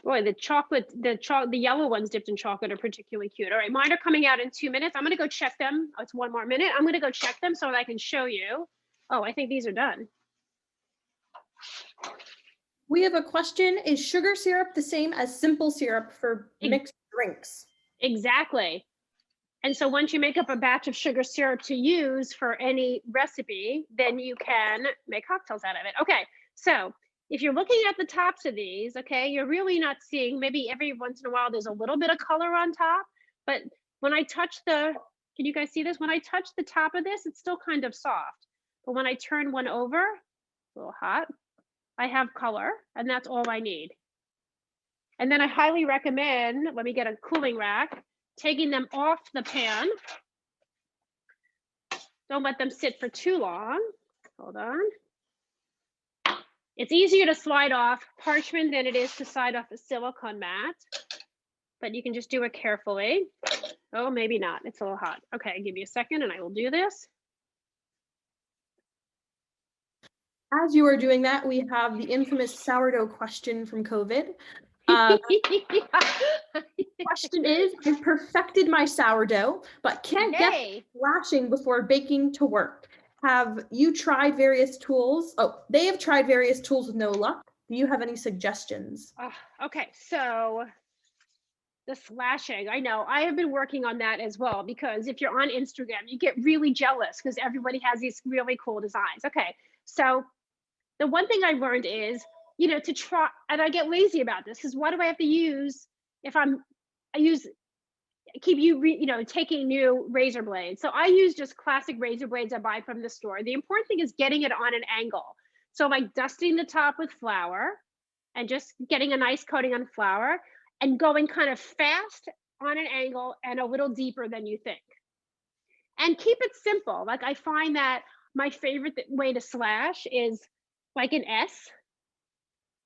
Boy, the yellow ones dipped in chocolate are particularly cute. All right, mine are coming out in 2 minutes. I'm gonna go check them. Oh, it's 1 more minute. I'm gonna go check them so that I can show you. Oh, I think these are done. We have a question. Is sugar syrup the same as simple syrup for mixed drinks? Exactly. And so once you make up a batch of sugar syrup to use for any recipe, then you can make cocktails out of it. Okay, so if you're looking at the tops of these, okay, you're really not seeing, maybe every once in a while there's a little bit of color on top, but when I touch can you guys see this? When I touch the top of this, it's still kind of soft. But when I turn one over, a little hot, I have color and that's all I need. And then I highly recommend, let me get a cooling rack, taking them off the pan. Don't let them sit for too long. Hold on. It's easier to slide off parchment than it is to slide off a silicone mat, but you can just do it carefully. Oh, maybe not. It's a little hot. Okay, give me a second and I will do this. As you are doing that, we have the infamous sourdough question from COVID. Question is, I perfected my sourdough, but can't get flashing before baking to work. Have you tried various tools? Oh, they have tried various tools with no luck. Do you have any suggestions? Okay, so the slashing, I know I have been working on that as well, because if you're on Instagram, you get really jealous because everybody has these really cool designs. Okay, so the one thing I learned is, to try, and I get lazy about this, because what do I have to use if taking new razor blades. So I use just classic razor blades I buy from the store. The important thing is getting it on an angle. So like dusting the top with flour and just getting a nice coating on flour and going kind of fast on an angle and a little deeper than you think. And keep it simple. Like I find that my favorite way to slash is like an S,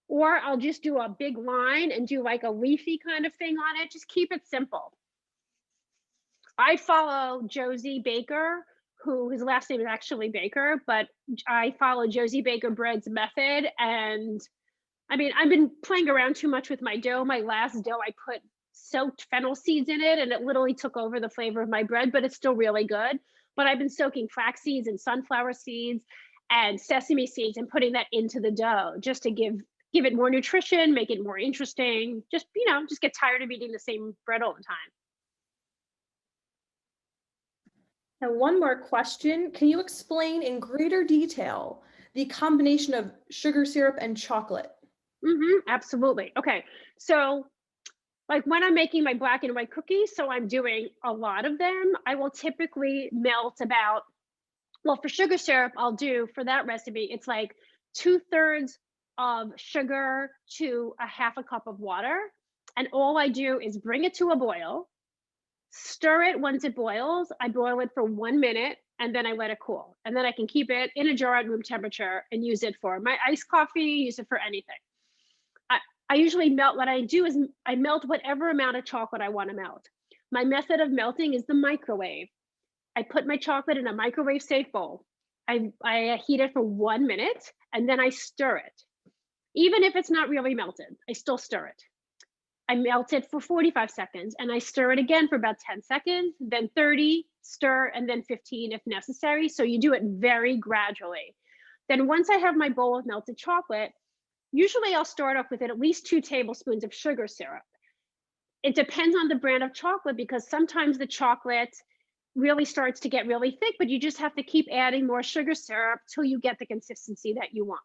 or I'll just do a big line and do like a leafy kind of thing on it. Just keep it simple. I follow Josie Baker, who his last name is actually Baker, but I follow Josie Baker Bread's method. And I mean, I've been playing around too much with my dough. My last dough, I put soaked fennel seeds in it and it literally took over the flavor of my bread, but it's still really good. But I've been soaking flax seeds and sunflower seeds and sesame seeds and putting that into the dough just to give it more nutrition, make it more interesting. Just, just get tired of eating the same bread all the time. And one more question. Can you explain in greater detail the combination of sugar syrup and chocolate? Absolutely. Okay. So like when I'm making my black and white cookies, so I'm doing a lot of them, I will typically melt about, well, for sugar syrup, I'll do for that recipe, it's like 2/3 of sugar to a 1/2 cup of water. And all I do is bring it to a boil, stir it once it boils. I boil it for 1 minute and then I let it cool. And then I can keep it in a jar at room temperature and use it for my iced coffee, use it for anything. I usually melt, what I do is I melt whatever amount of chocolate I want to melt. My method of melting is the microwave. I put my chocolate in a microwave safe bowl. I heat it for 1 minute and then I stir it. Even if it's not really melted, I still stir it. I melt it for 45 seconds and I stir it again for about 10 seconds, then 30, stir, and then 15 if necessary. So you do it very gradually. Then once I have my bowl of melted chocolate, usually I'll start off with at least 2 tablespoons of sugar syrup. It depends on the brand of chocolate because sometimes the chocolate really starts to get really thick, but you just have to keep adding more sugar syrup till you get the consistency that you want.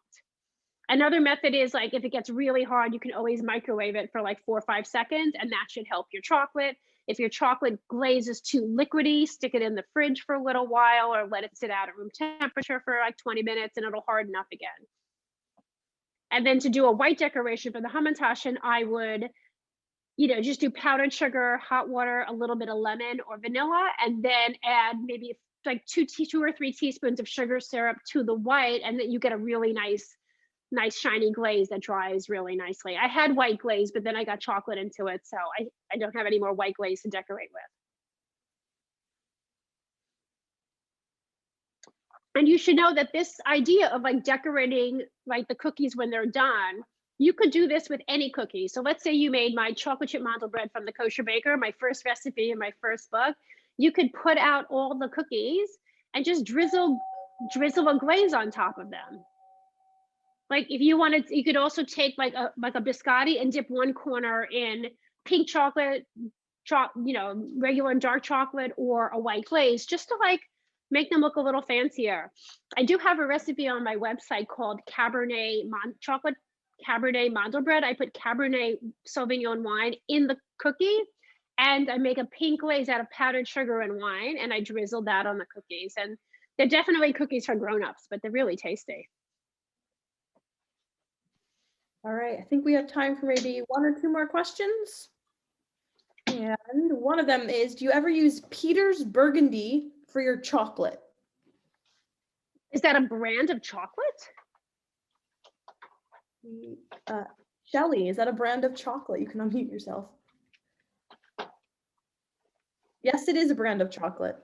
Another method is like if it gets really hard, you can always microwave it for like 4 or 5 seconds and that should help your chocolate. If your chocolate glaze is too liquidy, stick it in the fridge for a little while or let it sit out at room temperature for like 20 minutes and it'll harden up again. And then to do a white decoration for the Hamantaschen, I would, just do powdered sugar, hot water, a little bit of lemon or vanilla, and then add maybe like 2 or 3 teaspoons of sugar syrup to the white, and then you get a really nice shiny glaze that dries really nicely. I had white glaze, but then I got chocolate into it, so I don't have any more white glaze to decorate with. And you should know that this idea of like decorating like the cookies when they're done, you could do this with any cookie. So let's say you made my chocolate chip mandel bread from the Kosher Baker, my first recipe in my first book. You could put out all the cookies and just drizzle a glaze on top of them. Like if you wanted, you could also take like a biscotti and dip one corner in pink chocolate, regular and dark chocolate, or a white glaze, just to like make them look a little fancier. I do have a recipe on my website called chocolate Cabernet mandel bread. I put Cabernet Sauvignon wine in the cookie and I make a pink glaze out of powdered sugar and wine and I drizzle that on the cookies. And they're definitely cookies for grown-ups, but they're really tasty. All right, I think we have time for maybe 1 or 2 more questions. And one of them is, do you ever use Peter's Burgundy for your chocolate? Is that a brand of chocolate? Shelly, is that a brand of chocolate? You can unmute yourself. Yes, it is a brand of chocolate.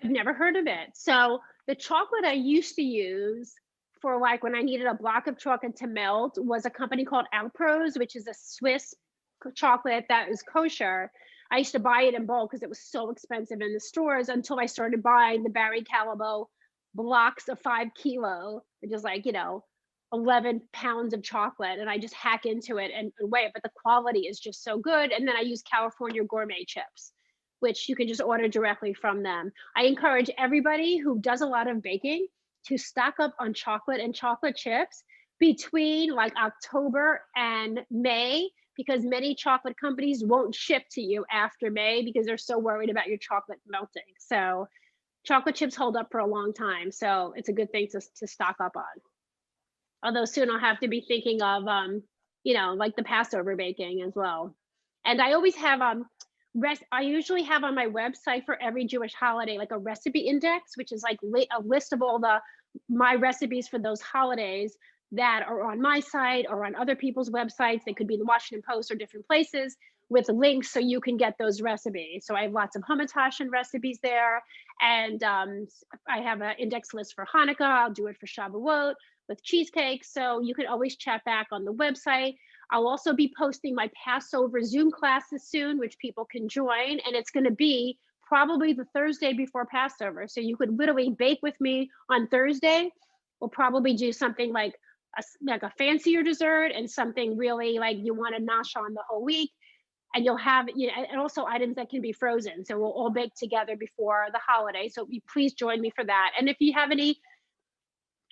I've never heard of it. So the chocolate I used to use for like when I needed a block of chocolate to melt was a company called Alpros, which is a Swiss chocolate that is kosher. I used to buy it in bulk because it was so expensive in the stores until I started buying the Barry Callebaut blocks of 5 kilo, which is like, 11 pounds of chocolate. And I just hack into it and weigh it, but the quality is just so good. And then I use California Gourmet chips, which you can just order directly from them. I encourage everybody who does a lot of baking to stock up on chocolate and chocolate chips between like October and May, because many chocolate companies won't ship to you after May because they're so worried about your chocolate melting. So chocolate chips hold up for a long time. So it's a good thing to stock up on. Although soon I'll have to be thinking of, like the Passover baking as well. And I always have, I usually have on my website for every Jewish holiday, like a recipe index, which is like a list of all my recipes for those holidays that are on my site or on other people's websites. They could be the Washington Post or different places with links so you can get those recipes. So I have lots of hamantaschen recipes there, and I have an index list for Hanukkah. I'll do it for Shavuot with cheesecake. So you can always chat back on the website. I'll also be posting my Passover Zoom classes soon, which people can join, and it's going to be probably the Thursday before Passover. So you could literally bake with me on Thursday. We'll probably do something like a fancier dessert and something really like you want to nosh on the whole week. And you'll have, and also items that can be frozen. So we'll all bake together before the holiday. So please join me for that. And if you have any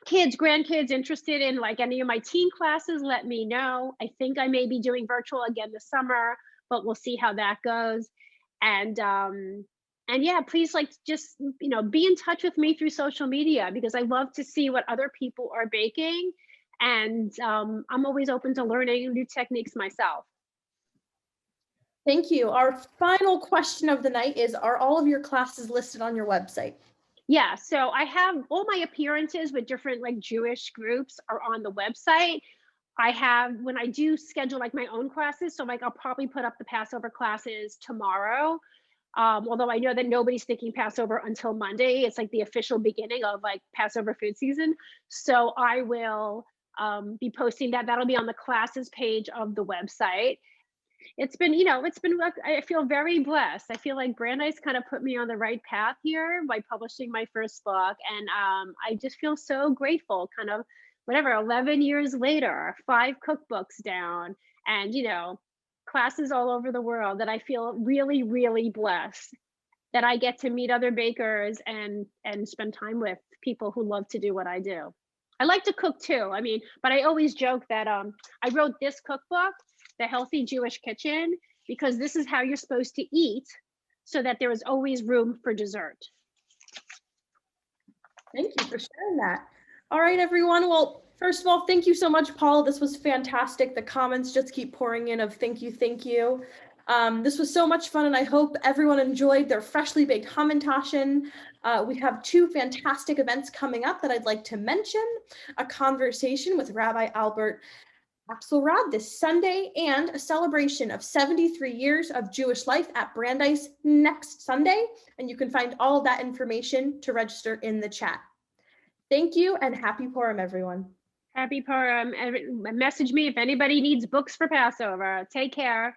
kids, grandkids interested in like any of my teen classes, let me know. I think I may be doing virtual again this summer, but we'll see how that goes. And yeah, please just be in touch with me through social media, because I love to see what other people are baking. And I'm always open to learning new techniques myself. Thank you. Our final question of the night is, are all of your classes listed on your website? Yeah, so I have all my appearances with different Jewish groups are on the website. I have, when I do schedule my own classes, so I'll probably put up the Passover classes tomorrow. Although I know that nobody's thinking Passover until Monday. It's the official beginning of Passover food season. So I will be posting that. That'll be on the classes page of the website. It's been, I feel very blessed. I feel like Brandeis kind of put me on the right path here by publishing my first book. And I just feel so grateful, 11 years later, 5 cookbooks down, and, classes all over the world, that I feel really, really blessed that I get to meet other bakers and spend time with people who love to do what I do. I like to cook too. But I always joke that I wrote this cookbook, The Healthy Jewish Kitchen, because this is how you're supposed to eat so that there is always room for dessert. Thank you for sharing that. All right, everyone. Well, first of all, thank you so much, Paul. This was fantastic. The comments just keep pouring in of thank you, thank you. This was so much fun, and I hope everyone enjoyed their freshly baked hamantaschen. We have 2 fantastic events coming up that I'd like to mention: a conversation with Rabbi Albert Axelrod this Sunday, and a celebration of 73 years of Jewish life at Brandeis next Sunday. And you can find all of that information to register in the chat. Thank you, and happy Purim, everyone. Happy Purim. Message me if anybody needs books for Passover. Take care.